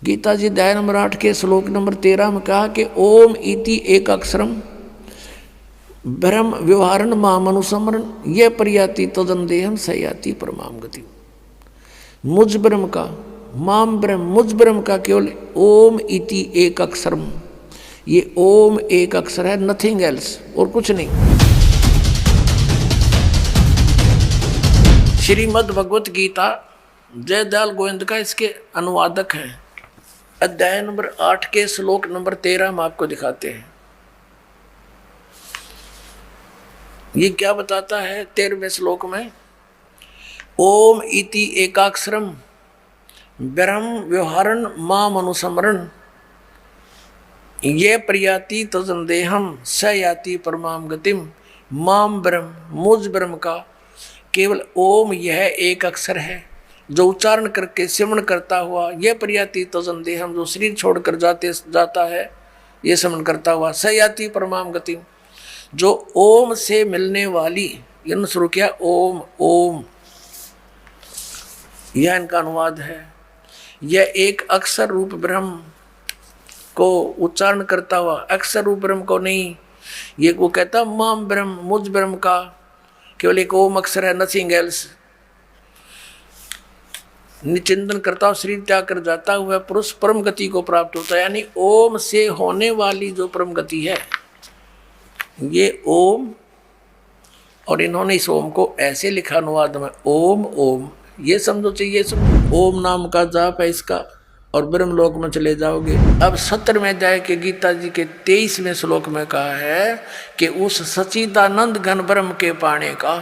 गीता जी अध्याय नंबर 8 के श्लोक नंबर 13 में कहा कि ओम इति एक अक्षरम ब्रह्म व्यवहारण मामनुसमरण ये प्रयाति तदंदेहम सयाति परमाम गति। मुझ ब्रह्म का माम ब्रह्म मुझ ब्रह्म का केवल ओम इति एक अक्षरम, ये ओम एक अक्षर है, नथिंग एल्स, और कुछ नहीं। श्रीमद् भगवत गीता जयदयाल गोविंद का इसके अनुवादक हैं। अध्याय नंबर 8 के श्लोक नंबर 13 हम आपको दिखाते हैं। ये क्या बताता है 13वें श्लोक में? ओम इति एकाक्षरम ब्रह्म व्यवहारण माम अनुसमरण ये प्रयाति तजंदेहम स याति परमाम गतिम। माम ब्रह्म मुझ ब्रह्म का केवल ओम यह एक अक्षर है जो उच्चारण करके सिमरण करता हुआ यह प्रयाति तजंदेहम जो शरीर छोड़कर जाता है ये सिमरण करता हुआ स याति परमाम गतिम जो ओम से मिलने वाली, यह शुरू किया ओम ओम, यह इनका अनुवाद है। यह एक अक्षर रूप ब्रह्म को उच्चारण करता हुआ, अक्षर रूप ब्रह्म को नहीं। ये वो कहता माम ब्रह्म मुझ ब्रह्म का केवल एक ओम अक्षर है, नथिंग एल्स। निचिंतन करता हुआ शरीर त्याग कर जाता हुआ पुरुष परम गति को प्राप्त होता है। यानी ओम से होने वाली जो परम गति है ये ओम, और इन्होंने इस ओम को ऐसे लिखा अनुवाद में ओम ओम, ये समझो चाहिए। ओम नाम का जाप है इसका, और ब्रह्मलोक में चले जाओगे। अब 17वें अध्याय के गीता जी के 23वें श्लोक में कहा है कि उस सच्चिदानंद घन ब्रह्म के पाने का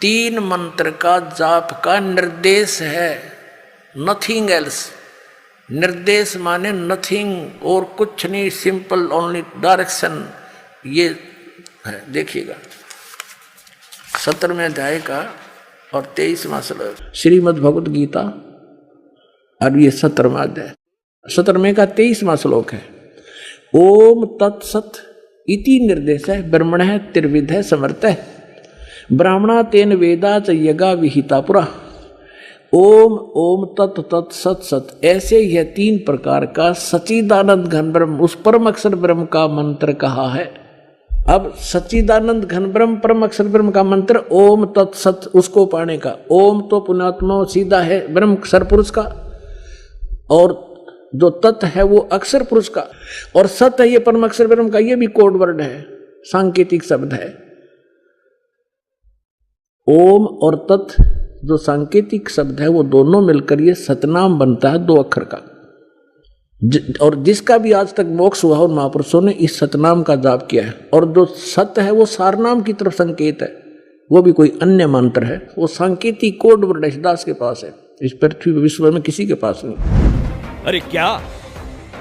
3 मंत्र का जाप का निर्देश है, नथिंग एल्स। निर्देश माने नथिंग और कुछ नहीं, सिंपल ओनली डायरेक्शन, ये है। देखिएगा 17वें अध्याय का और 23वां श्लोक श्रीमद् भगवत गीता, और ये 17वां अध्याय 17वें का 23वां श्लोक है। ओम तत्सत इति निर्देश है ब्रह्मण है त्रिविध है समर्थ है ब्राह्मणा तेन वेदा च यज्ञा विहिता पुरा। ओम ओम तत् तत् सत सत, ऐसे यह 3 प्रकार का सच्चिदानंद घन ब्रह्म उस परम अक्षर ब्रह्म का मंत्र कहा है। अब सच्चिदानंद घन ब्रह्म परम अक्षर ब्रह्म का मंत्र ओम तत् सत, उसको पाने का। ओम तो पुण्यात्मा सीधा है ब्रह्म अक्षर पुरुष का, और जो तत् है वो अक्षर पुरुष का, और सत है ये परम अक्षर ब्रह्म का। ये भी कोड वर्ड है, सांकेतिक शब्द है। ओम और तत् जो सांकेतिक शब्द है वो दोनों मिलकर ये सतनाम बनता है 2 अक्षर का। और जिसका भी आज तक मोक्ष हुआ उन महापुरुषों ने इस सतनाम का जाप किया है। और जो सत है वो सारनाम की तरफ संकेत है, वो भी कोई अन्य मंत्र है, वो सांकेतिक कोड वर्ड दास के पास है, इस पृथ्वी विश्व में किसी के पास नहीं। अरे क्या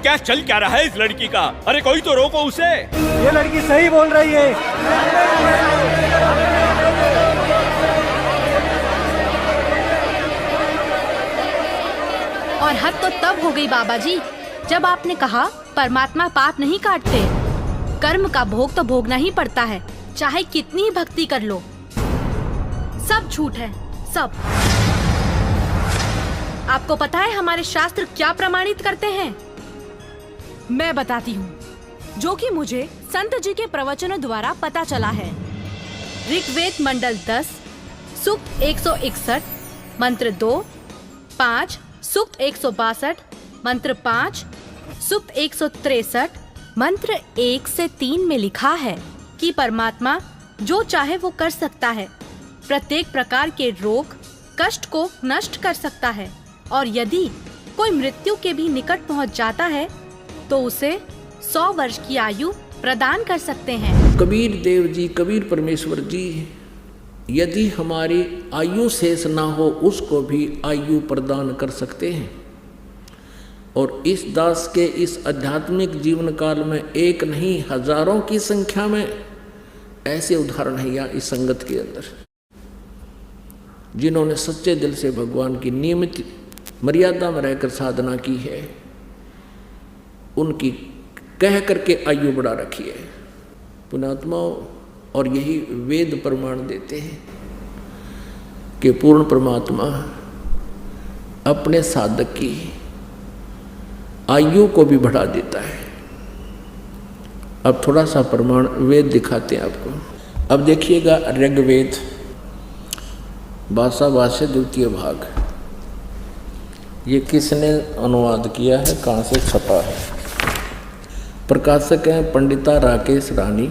क्या चल क्या रहा है इस लड़की का? अरे कोई तो रोको उसे। ये लड़की सही बोल रही है। और हद तो तब हो गई बाबा जी जब आपने कहा परमात्मा पाप नहीं काटते, कर्म का भोग तो भोगना ही पड़ता है, चाहे कितनी ही भक्ति कर लो। सब झूठ है, सब। आपको पता है हमारे शास्त्र क्या प्रमाणित करते हैं? मैं बताती हूँ, जो कि मुझे संत जी के प्रवचनों द्वारा पता चला है। ऋग्वेद मंडल 10 सूक्त 161 मंत्र 2, 5 सूक्त 162 मंत्र 5 सूक्त 163 मंत्र 1 से 3 में लिखा है कि परमात्मा जो चाहे वो कर सकता है, प्रत्येक प्रकार के रोग कष्ट को नष्ट कर सकता है, और यदि कोई मृत्यु के भी निकट पहुंच जाता है तो उसे 100 वर्ष की आयु प्रदान कर सकते हैं। कबीर देव जी, कबीर परमेश्वर जी, यदि हमारी आयु शेष ना हो उसको भी आयु प्रदान कर सकते हैं। और इस दास के इस आध्यात्मिक जीवन काल में एक नहीं हजारों की संख्या में ऐसे उदाहरण है यहाँ इस संगत के अंदर, जिन्होंने सच्चे दिल से भगवान की नियमित मर्यादा में रहकर साधना की है, उनकी कह करके आयु बढ़ा रखी है पुण्यात्माओं। और यही वेद प्रमाण देते हैं कि पूर्ण परमात्मा अपने साधक की आयु को भी बढ़ा देता है। अब थोड़ा सा प्रमाण वेद दिखाते हैं आपको। अब देखिएगा ऋग्वेद भाषा भाष्य द्वितीय भाग, ये किसने अनुवाद किया है, कहाँ से छपा है? प्रकाशक हैं पंडिता राकेश रानी,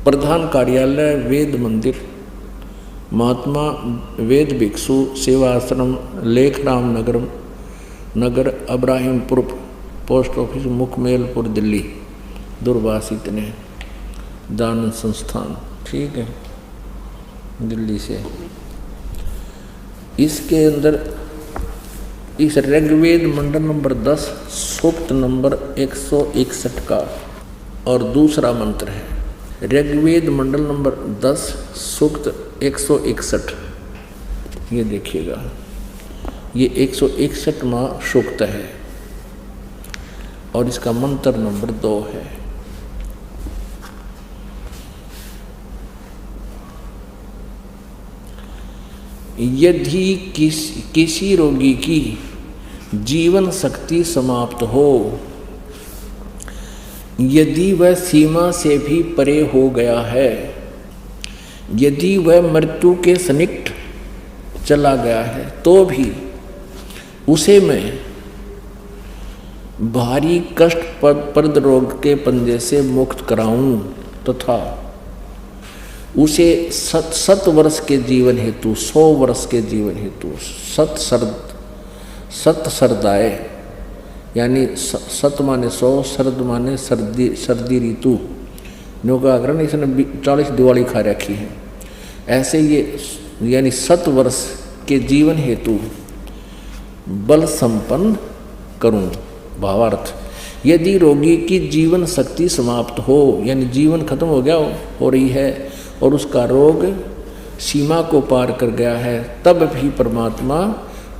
प्रधान कार्यालय वेद मंदिर, महात्मा वेद भिक्षु सेवा आश्रम, लेखराम नगर अब्राहिमपुर, पोस्ट ऑफिस मुखमेलपुर दिल्ली, दूरभाषित ने दान संस्थान, ठीक है, दिल्ली से। इसके अंदर इस ऋग्वेद मंडल नंबर 10 सूक्त नंबर 161 का और दूसरा मंत्र है। ऋग्वेद मंडल नंबर 10 सूक्त 161, ये देखिएगा, ये 161वां सूक्त है और इसका मंत्र नंबर 2 है। यदि किसी रोगी की जीवन शक्ति समाप्त हो, यदि वह सीमा से भी परे हो गया है, यदि वह मृत्यु के सन्निकट चला गया है, तो भी उसे मैं भारी कष्टप्रद रोग के पंजे से मुक्त कराऊं तथा उसे 7 वर्ष के जीवन हेतु 100 वर्ष के जीवन हेतु सत सरदाए, यानी 7 माने 100, शरद माने सर्दी ऋतु, जो का कारण इसने 40 दिवाली खा रखी है, ऐसे ये यानी 7 वर्ष के जीवन हेतु बल संपन्न करूं। भावार्थ, यदि रोगी की जीवन शक्ति समाप्त हो, यानी जीवन खत्म हो गया हो रही है और उसका रोग सीमा को पार कर गया है, तब भी परमात्मा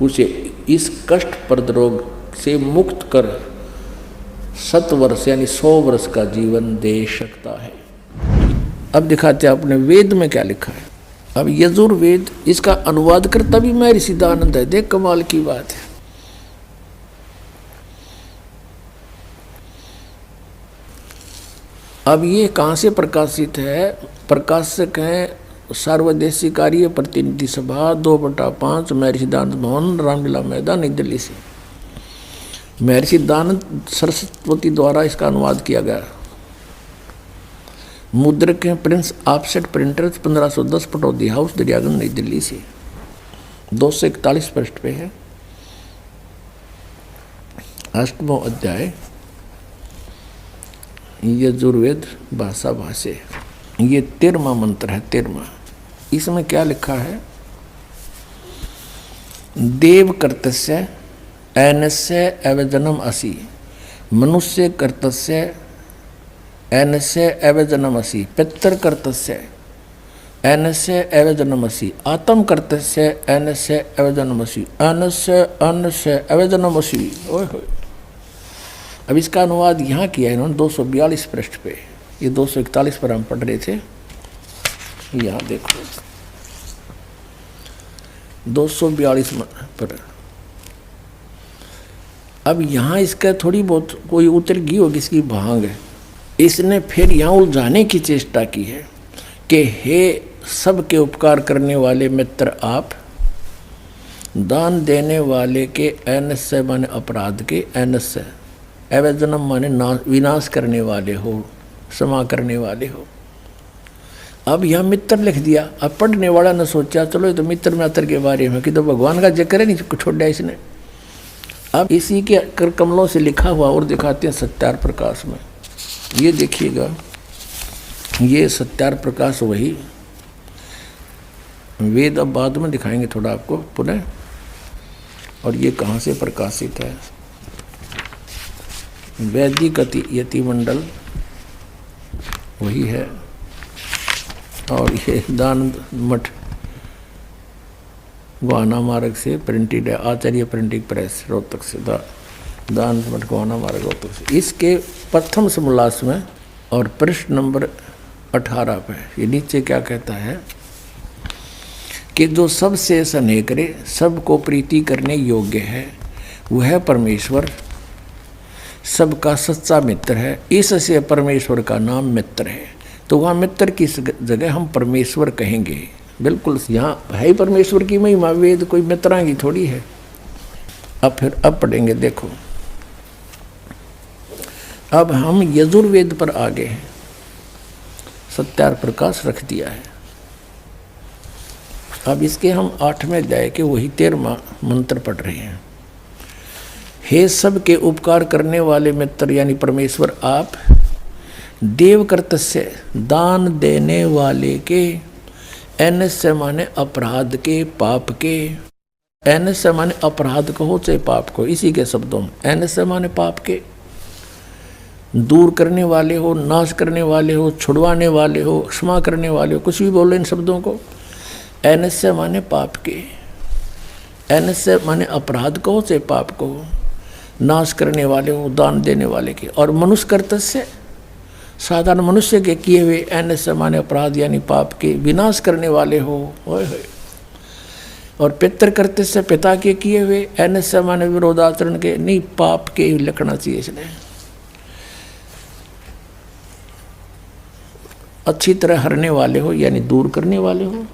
उसे इस कष्टप्रद रोग से मुक्त कर 7 वर्ष यानी 100 वर्ष का जीवन दे सकता है। अब दिखाते हैं आपने वेद में क्या लिखा है। अब यजुर्वेद, इसका अनुवाद करता भी महर्षि सिद्धानंद है। देख कमाल की बात है। अब ये कहाँ से प्रकाशित है? प्रकाशक हैं सर्वदेशी कार्य प्रतिनिधि सभा 2/5 महर्षि सिद्धानंद भवन, रामलीला मैदान, नई दिल्ली से। महर्षि सिद्धानंद सरस्वती द्वारा इसका अनुवाद किया गया। मुद्रक हैं Prince offset printers 1510 Pataudi house, Daryaganj, नई दिल्ली से। 241 पृष्ठ पे है। 8वां अध्याय यजुर्वेद भाषा भाष्य, ये 13वां मंत्र है। 13वां, इसमें क्या लिखा है? देव कर्तस्य ऐनस्य अवजनम असि, मनुष्य कर्तस्य ऐनस्य अवजनम असि, पितर कर्तस्य ऐनस्य अवजनम असि, आत्म कर्तस्य ऐनस्य अवजनम असि, अन्नस्य अवजनम असि। ओए होए। अब इसका अनुवाद यहाँ किया है इन्होंने 242 पृष्ठ पे। ये 241 पर हम पढ़ रहे थे। यहाँ देखो 242 पर। अब यहाँ इसका थोड़ी बहुत कोई उतर गई होगी इसकी भांग है। इसने फिर यहाँ उलझाने की चेष्टा की है कि हे सबके उपकार करने वाले मित्र, आप दान देने वाले के ऐनस्य माने अपराध के, ऐनस्य अवजनम माने विनाश करने वाले हो, क्षमा करने वाले हो। अब यह मित्र लिख दिया। अब पढ़ने वाला ने सोचा चलो ये तो मित्र मित्र के बारे में कि तो भगवान का जिक्र है, नहीं छोड़ दिया इसने। अब इसी के कर कमलों से लिखा हुआ और दिखाते हैं सत्यार प्रकाश में। ये देखिएगा, ये सत्यार प्रकाश वही वेद। अब बाद में दिखाएंगे थोड़ा आपको पुनः। और ये कहाँ से प्रकाशित है? वैदिक यति मंडल वही है। और ये दान मठ गोहाना मार्ग से प्रिंटेड है। आचार्य प्रिंटिंग प्रेस रोहतक से, दान मठ गोहाना मार्ग रोहतक से। इसके प्रथम समोल्लास में और पृष्ठ नंबर 18 पे ये नीचे क्या कहता है कि जो सबसे स्नेह करे, सबको प्रीति करने योग्य है, वह परमेश्वर सबका सच्चा मित्र है, इससे परमेश्वर का नाम मित्र है। तो वहाँ मित्र की जगह हम परमेश्वर कहेंगे। बिल्कुल यहाँ है ही परमेश्वर की महिमा, वेद कोई मित्रा की थोड़ी है। अब पढ़ेंगे, देखो अब हम यजुर्वेद पर आ गए हैं। सत्यार प्रकाश रख दिया है। अब इसके हम 8वें अध्याय के वही 13वां मंत्र पढ़ रहे हैं। हे सब के उपकार करने वाले मित्र यानी परमेश्वर, आप देव कर्तस्य दान देने वाले के, एनस्य माने अपराध के, पाप के, एनस्य माने अपराध को हो चाहे पाप को, इसी के शब्दों में एनस्य माने पाप के, दूर करने वाले हो, नाश करने वाले हो, छुड़वाने वाले हो, क्षमा करने वाले हो, कुछ भी बोलो इन शब्दों को। एनस्य माने पाप के, एनस्य माने अपराध को चाहे पाप को, नाश करने वाले हो, दान देने वाले के, और मनुष्य कर्तस्य साधारण मनुष्य के किए हुए, एनस्य माने अपराध यानी पाप के विनाश करने वाले हो। और पितृ कर्तस्य पिता के किए हुए, एनस्य माने विरोधाचरण के, नहीं पाप के ही लिखना चाहिए इसने। अच्छी तरह हरने वाले हो यानी दूर करने वाले हो,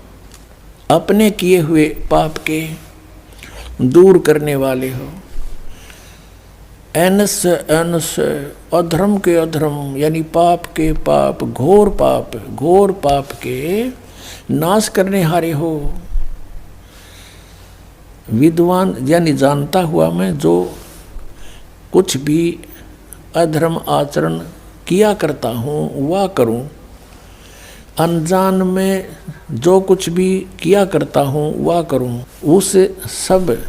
अपने किए हुए पाप के दूर करने वाले हो। एनस अधर्म के अधर्म यानी पाप के पाप, घोर पाप के नाश करने हारे हो। विद्वान यानी जानता हुआ मैं जो कुछ भी अधर्म आचरण किया करता हूँ वह करूँ, अनजान में जो कुछ भी किया करता हूँ वह करूँ, उस सब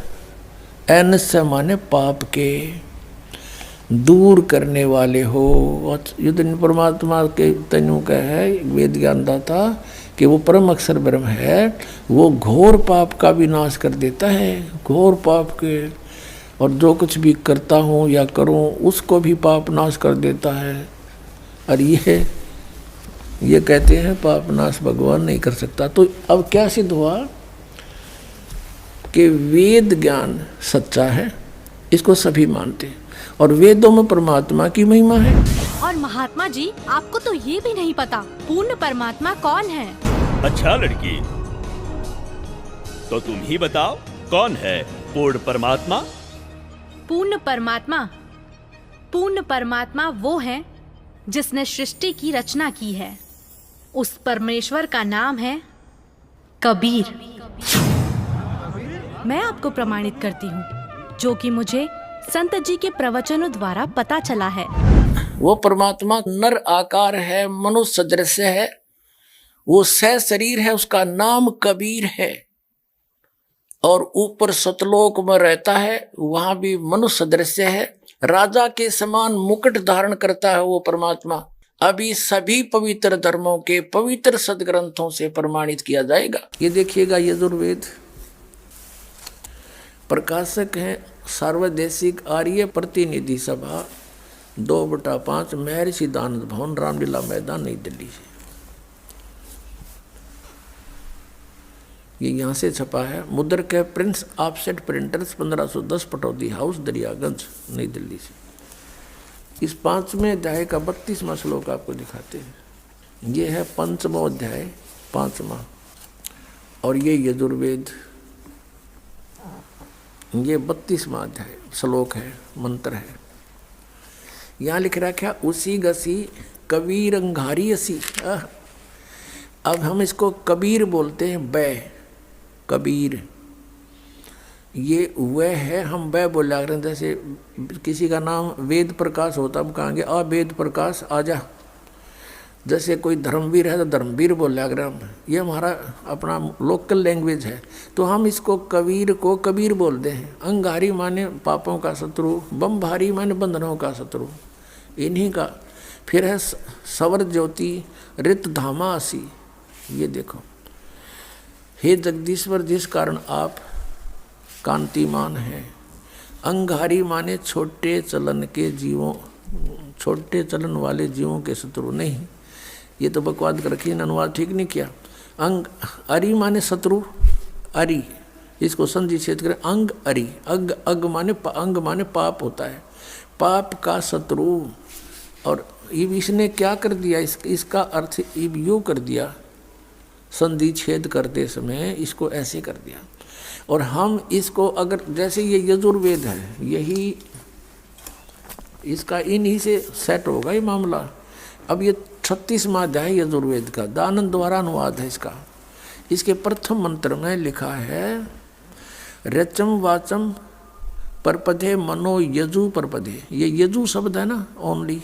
एनस्य माने पाप के दूर करने वाले हो। युद्ध परमात्मा के तनु का है वेद ज्ञान दाता कि वो परम अक्षर ब्रह्म है, वो घोर पाप का भी नाश कर देता है, घोर पाप के, और जो कुछ भी करता हूँ या करूँ उसको भी पाप नाश कर देता है। और ये कहते हैं पाप नाश भगवान नहीं कर सकता। तो अब क्या सिद्ध हुआ कि वेद ज्ञान सच्चा है, इसको सभी मानते हैं, और वेदों में परमात्मा की महिमा है। और महात्मा जी, आपको तो ये भी नहीं पता पूर्ण परमात्मा कौन है। अच्छा लड़की, तो तुम ही बताओ कौन है पूर्ण परमात्मा? पूर्ण परमात्मा वो है जिसने सृष्टि की रचना की है। उस परमेश्वर का नाम है कबीर। मैं आपको प्रमाणित करती हूँ, जो कि मुझे संत जी के प्रवचनों द्वारा पता चला है। वो परमात्मा नर आकार है, मनुष्य सदृश्य है, वो सह शरीर है, उसका नाम कबीर है। और ऊपर सतलोक में रहता है, वहां भी मनुष्य सदृश्य है, राजा के समान मुकुट धारण करता है वो परमात्मा। अभी सभी पवित्र धर्मों के पवित्र सदग्रंथों से प्रमाणित किया जाएगा। ये देखिएगा, यजुर्वेद प्रकाशक हैं सार्वदेशिक आर्य प्रतिनिधि सभा 2/5 महर्षि दानंद भवन, रामलीला मैदान, नई दिल्ली से। ये यहाँ से छपा है। मुद्रक है Prince offset printers 1510 Pataudi house, Daryaganj, नई दिल्ली से। इस 5वें अध्याय का 32वां श्लोक आपको दिखाते हैं। ये है 5वां अध्याय 5वां, और ये यजुर्वेद ये 32वां अध्याय श्लोक है, मंत्र है। यहाँ लिख रखा उसी गसी कबीर अंगारी असी। अब हम इसको कबीर बोलते हैं, बै कबीर, ये वह है, हम वह बोला करें। जैसे किसी का नाम वेद प्रकाश होता, हम कहेंगे आ वेद प्रकाश आजा। जैसे कोई धर्मवीर है तो धर्मवीर बोला करें हम, ये हमारा अपना लोकल लैंग्वेज है। तो हम इसको कबीर को कबीर बोलते हैं। अंगारी माने पापों का शत्रु, बमभारी माने बंधनों का शत्रु, इन्हीं का। फिर है सवर ज्योति रित धामा आसी। ये देखो, हे जगदीश्वर, जिस कारण आप कांतिमान है। अंगारी माने छोटे चलन के जीवों, छोटे चलन वाले जीवों के शत्रु नहीं, ये तो बकवाद कर रखी, अनुवाद ठीक नहीं किया। अरि माने शत्रु, अरि इसको संधि छेद करें अंग अरि, अग माने अंग माने पाप होता है, पाप का शत्रु। और इसने क्या कर दिया, इसका अर्थ यूँ कर दिया, संधि छेद करते समय इसको ऐसे कर दिया। और हम इसको अगर जैसे ये यजुर्वेद है, यही इसका इन्हीं से सेट होगा ये मामला। अब ये 36वां अध्याय यजुर्वेद का दानंद द्वारा अनुवाद है इसका। इसके प्रथम मंत्र में लिखा है रचम वाचम परपदे मनो यजु परपदे, ये यजु शब्द है ना ओनली,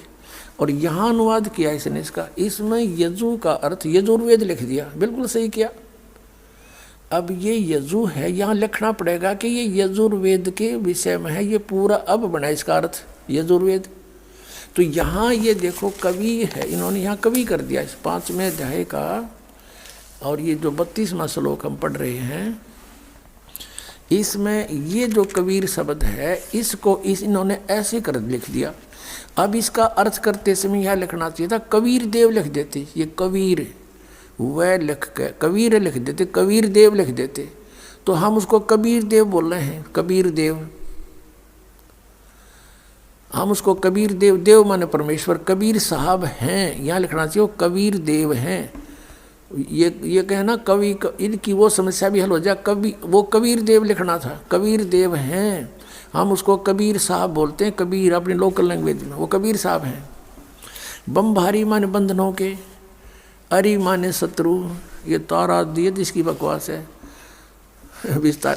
और यहाँ अनुवाद किया इसने इसका, इसमें यजु का अर्थ यजुर्वेद लिख दिया, बिल्कुल सही किया। अब ये यजु है, यहाँ लिखना पड़ेगा कि ये यजुर्वेद के विषय में है, ये पूरा अब बना इसका अर्थ यजुर्वेद। तो यहाँ ये देखो कवि है, इन्होंने यहाँ कवि कर दिया इस 5वें अध्याय का। और ये जो 32वां श्लोक हम पढ़ रहे हैं, इसमें ये जो कबीर शब्द है इसको इन्होंने ऐसे कर लिख दिया। अब इसका अर्थ करते समय यह लिखना चाहिए था कबीर देव लिख देते, ये कबीर वह लिख के कबीर लिख देते, कबीर देव लिख देते, तो हम उसको कबीर देव बोल रहे हैं, कबीर देव। हम उसको कबीर देव, देव माने परमेश्वर, कबीर साहब हैं, यहाँ लिखना चाहिए वो कबीर देव हैं। ये कहना कवि इनकी वो समस्या भी हल हो जाए, कवि वो कबीर देव लिखना था, कबीर देव हैं, हम उसको कबीर साहब बोलते हैं, कबीर अपनी लोकल लैंग्वेज में, वो कबीर साहब हैं। बमभारी माने बंधनों के, अरि माने शत्रु, ये तारा दिए जिसकी बकवास है विस्तार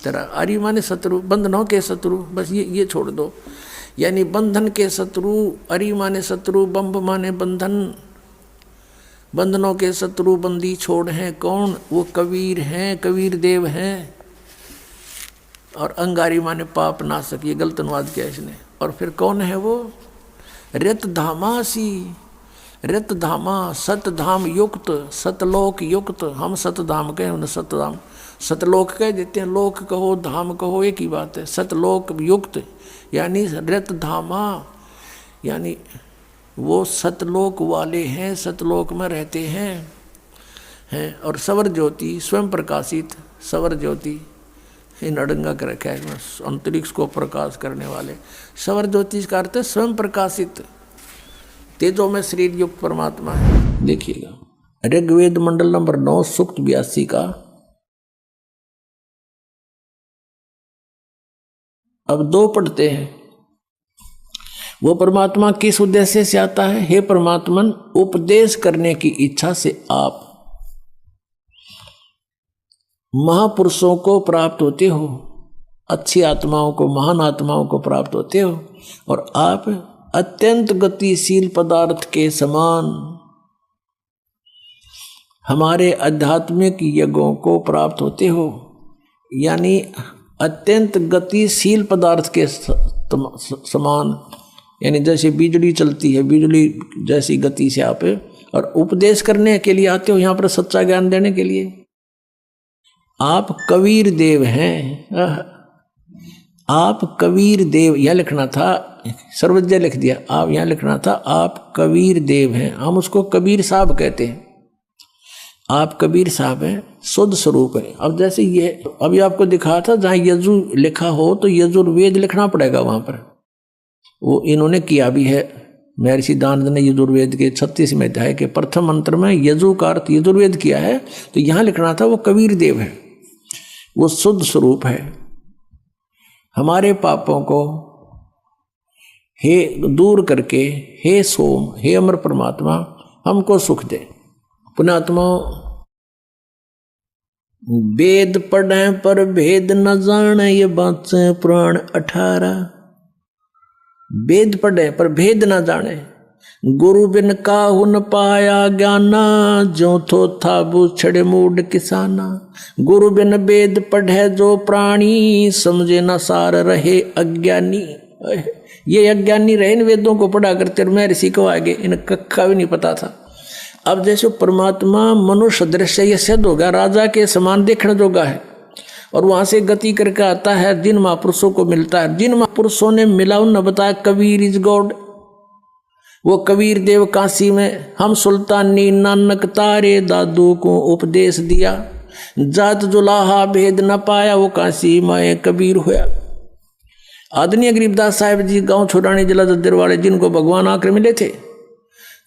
तेरा, अरि माने शत्रु, बंधनों के शत्रु, बस ये छोड़ दो, यानी बंधन के शत्रु, अरि माने शत्रु, बम्ब माने बंधन, बंधनों के शत्रु बंदी छोड़ हैं कौन, वो कबीर हैं, कबीर देव हैं। और अंगारी माने पाप नाशक, ये गलत अनुवाद किया इसने। और फिर कौन है वो, रत धामासी, रत धामा, सतधाम युक्त, सतलोक युक्त, हम सतधाम कहें उन्हें सतधाम, सतलोक कह देते हैं, लोक कहो धाम कहो एक ही बात है, सतलोक युक्त यानी रत धामा, यानी वो सतलोक वाले हैं, सतलोक में रहते हैं। और सवर ज्योति स्वयं प्रकाशित, सवर ज्योति इन अड़ंगा कर रखा है, अंतरिक्ष को प्रकाश करने वाले, सवर ज्योति का अर्थ है स्वयं प्रकाशित, तेजो में शरीर युक्त परमात्मा है। देखिएगा ऋग्वेद मंडल नंबर 9 सूक्त 82 का। अब 2 पढ़ते हैं। वो परमात्मा किस उद्देश्य से आता है, हे परमात्मन उपदेश करने की इच्छा से आप महापुरुषों को प्राप्त होते हो, अच्छी आत्माओं को, महान आत्माओं को प्राप्त होते हो, और आप अत्यंत गतिशील पदार्थ के समान हमारे आध्यात्मिक यज्ञों को प्राप्त होते हो, यानी अत्यंत गतिशील पदार्थ के समान, यानी जैसे बिजली चलती है, बिजली जैसी गति से आप, और उपदेश करने के लिए आते हो यहाँ पर सच्चा ज्ञान देने के लिए। आप कबीर देव हैं, आप कबीर देव, यह लिखना था, सर्वज्ञ लिख दिया, आप यहाँ लिखना था आप कबीर देव हैं, हम उसको कबीर साहब कहते हैं, आप कबीर साहब हैं, शुद्ध स्वरूप है। अब जैसे ये अभी आपको दिखा था जहाँ यजु लिखा हो तो यजुर्वेद लिखना पड़ेगा वहाँ पर, वो इन्होंने किया भी है। महर्षि दानंद ने यजुर्वेद के 36वें अध्याय के प्रथम मंत्र में यजु का अर्थ यजुर्वेद किया है, तो यहाँ लिखना था वो कबीर देव है, वो शुद्ध स्वरूप है, हमारे पापों को हे दूर करके, हे सोम, हे अमर परमात्मा हमको सुख दे। पुण्यात्मा वेद पढ़े पर भेद न जाने, ये बात से पुराण 18। वेद पढ़े पर भेद न जाने, गुरु बिन काहू न पाया ज्ञाना, जो थो था बूछड़े मूड किसाना। गुरु बिन वेद पढ़े जो प्राणी, समझे न सार रहे अज्ञानी। ये अज्ञानी रहे इन वेदों को पढ़ा करते, और मैं ऋषि को आगे इन कक्का भी नहीं पता था। अब जैसे परमात्मा मनुष्य दृश्य ये सिद्ध होगा, राजा के समान देखने जोगा है, और वहां से गति करके आता है, जिन महापुरुषों को मिलता है, जिन महापुरुषों ने मिला उन्होंने बताया कबीर इज गॉड। वो कबीर देव काशी में हम सुल्तानी नानक तारे दादू को उपदेश दिया, जात जुलाहा भेद न पाया, वो काशी माए कबीर होया। आदरणीय गरीबदास साहिब जी गांव छोड़ानी जिला दद्दर वाले, जिनको भगवान आकर मिले थे,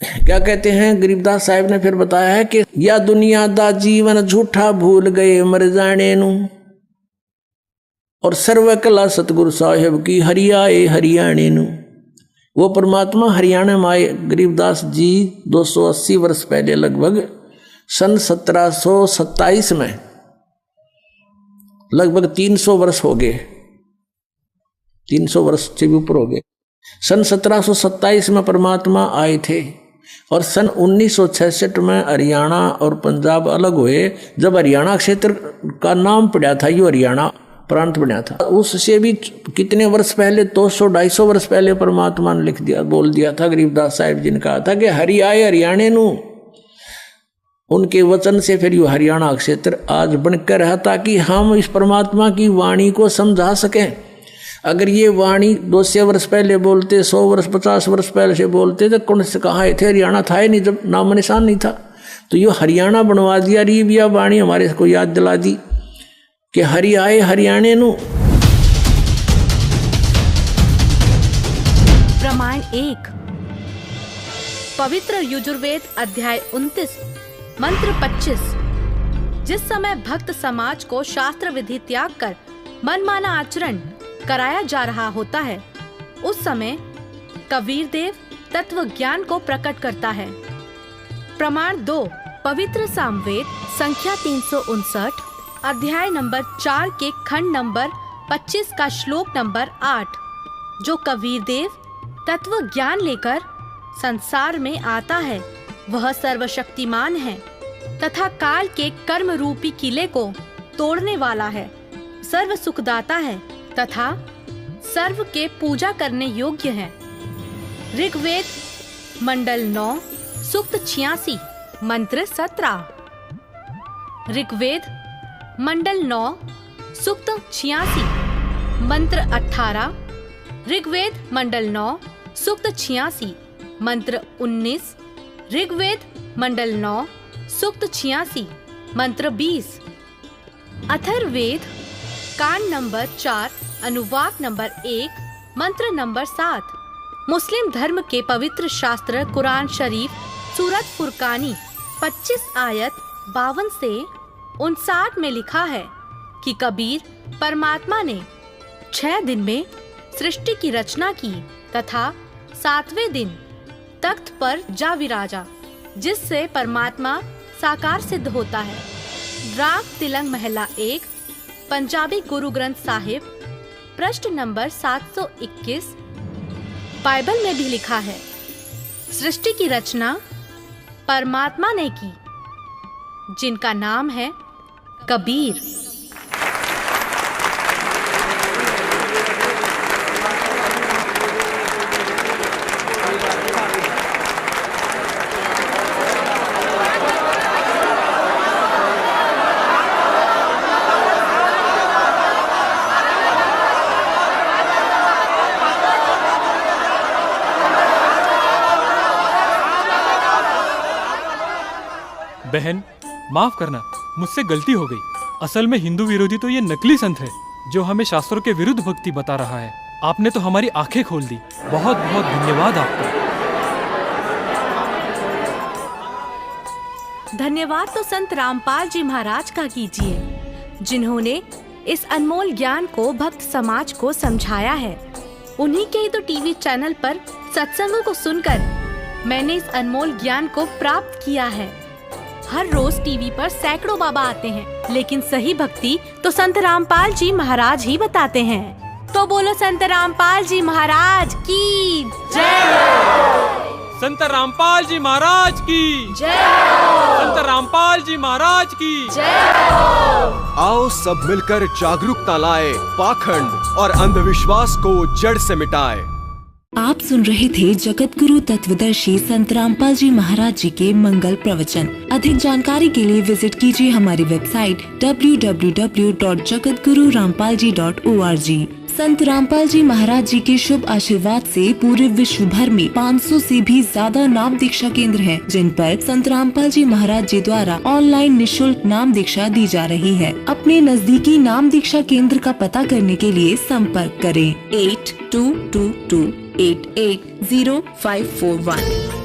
क्या कहते हैं गरीबदास साहिब ने फिर बताया है कि या दुनिया दा जीवन झूठा भूल गए मर जाने नू, और सर्व कला सतगुरु साहिब की हरियाए हरियाणे नू। वो परमात्मा हरियाणा में आए गरीबदास जी 280 वर्ष पहले, लगभग सन 1727 में, लगभग 300 वर्ष हो गए, 300 वर्ष से भी ऊपर हो गए। सन 1727 में परमात्मा आए थे, और सन 1966 में हरियाणा और पंजाब अलग हुए। जब हरियाणा क्षेत्र का नाम पड़ा था, यो हरियाणा प्रांत बना था, उससे भी कितने वर्ष पहले, 200-250 वर्ष पहले परमात्मा ने लिख दिया, बोल दिया था। गरीबदास साहिब जी ने कहा था कि हरि आए हरियाणे नू। उनके वचन से फिर यो हरियाणा क्षेत्र आज बनकर रहा, ताकि हम इस परमात्मा की वाणी को समझा सकें। अगर ये वाणी 200 वर्ष पहले बोलते, 100 वर्ष 50 वर्ष पहले से बोलते, तो कौन से कहाँ थे, हरियाणा था ही नहीं, जब नाम निशान नहीं था। तो ये हरियाणा बनवा दिया, रीबिया वाणी हमारे को याद दिला दी कि हरि आए हरियाणे नू। प्रमाण 1, पवित्र यजुर्वेद अध्याय 29 मंत्र 25। जिस समय भक्त समाज को शास्त्र विधि त्याग कर मनमाना आचरण कराया जा रहा होता है, उस समय कबीर देव तत्व ज्ञान को प्रकट करता है। प्रमाण 2, पवित्र सामवेद संख्या 359 अध्याय नंबर 4 के खंड नंबर 25 का श्लोक नंबर 8, जो कबीर देव तत्व ज्ञान लेकर संसार में आता है, वह सर्वशक्तिमान है तथा काल के कर्म रूपी किले को तोड़ने वाला है, सर्व सुखदाता है तथा सर्व के पूजा करने योग्य है। ऋग्वेद मंडल 9 सूक्त 86 मंत्र 17। ऋग्वेद मंडल 9 सूक्त 86 मंत्र 18। ऋग्वेद मंडल 9 सूक्त 86 मंत्र 19। ऋग्वेद मंडल 9 सूक्त 86 मंत्र 20। अथर्ववेद कांड नंबर 4 अनुवाक नंबर 1 मंत्र नंबर 7। मुस्लिम धर्म के पवित्र शास्त्र कुरान शरीफ सूरत फुरकानी 25 आयत 52 से 59 में लिखा है कि कबीर परमात्मा ने 6 दिन में सृष्टि की रचना की तथा 7वें दिन तख्त पर जा विराजा, जिससे परमात्मा साकार सिद्ध होता है। राग तिलंग महला 1 पंजाबी गुरु ग्रंथ साहिब पृष्ठ नंबर 721। बाइबल में भी लिखा है, सृष्टि की रचना परमात्मा ने की, जिनका नाम है कबीर। बहन माफ करना, मुझसे गलती हो गई। असल में हिंदू विरोधी तो ये नकली संत है जो हमें शास्त्रों के विरुद्ध भक्ति बता रहा है। आपने तो हमारी आंखें खोल दी। बहुत बहुत धन्यवाद आपका। धन्यवाद तो संत रामपाल जी महाराज का कीजिए, जिन्होंने इस अनमोल ज्ञान को भक्त समाज को समझाया है। उन्हीं के ही तो टीवी चैनल पर सत्संगों को सुनकर मैंने इस अनमोल ज्ञान को प्राप्त किया है। हर रोज टीवी पर सैकड़ों बाबा आते हैं, लेकिन सही भक्ति तो संत रामपाल जी महाराज ही बताते हैं। तो बोलो संत रामपाल जी महाराज की जय। संत रामपाल जी महाराज की जय। संत रामपाल जी महाराज की जय। आओ सब मिलकर जागरूकता लाए, पाखंड और अंधविश्वास को जड़ से मिटाए। आप सुन रहे थे जगत गुरु तत्वदर्शी संत रामपाल जी महाराज जी के मंगल प्रवचन। अधिक जानकारी के लिए विजिट कीजिए हमारी वेबसाइट www.jagatgururampalji.org। संत रामपाल जी महाराज जी के शुभ आशीर्वाद से पूरे विश्व भर में 500 से भी ज्यादा नाम दीक्षा केंद्र हैं, जिन पर संत रामपाल जी महाराज जी द्वारा ऑनलाइन निशुल्क नाम दीक्षा दी जा रही है। अपने नजदीकी नाम दीक्षा केंद्र का पता करने के लिए संपर्क करें 8222880541।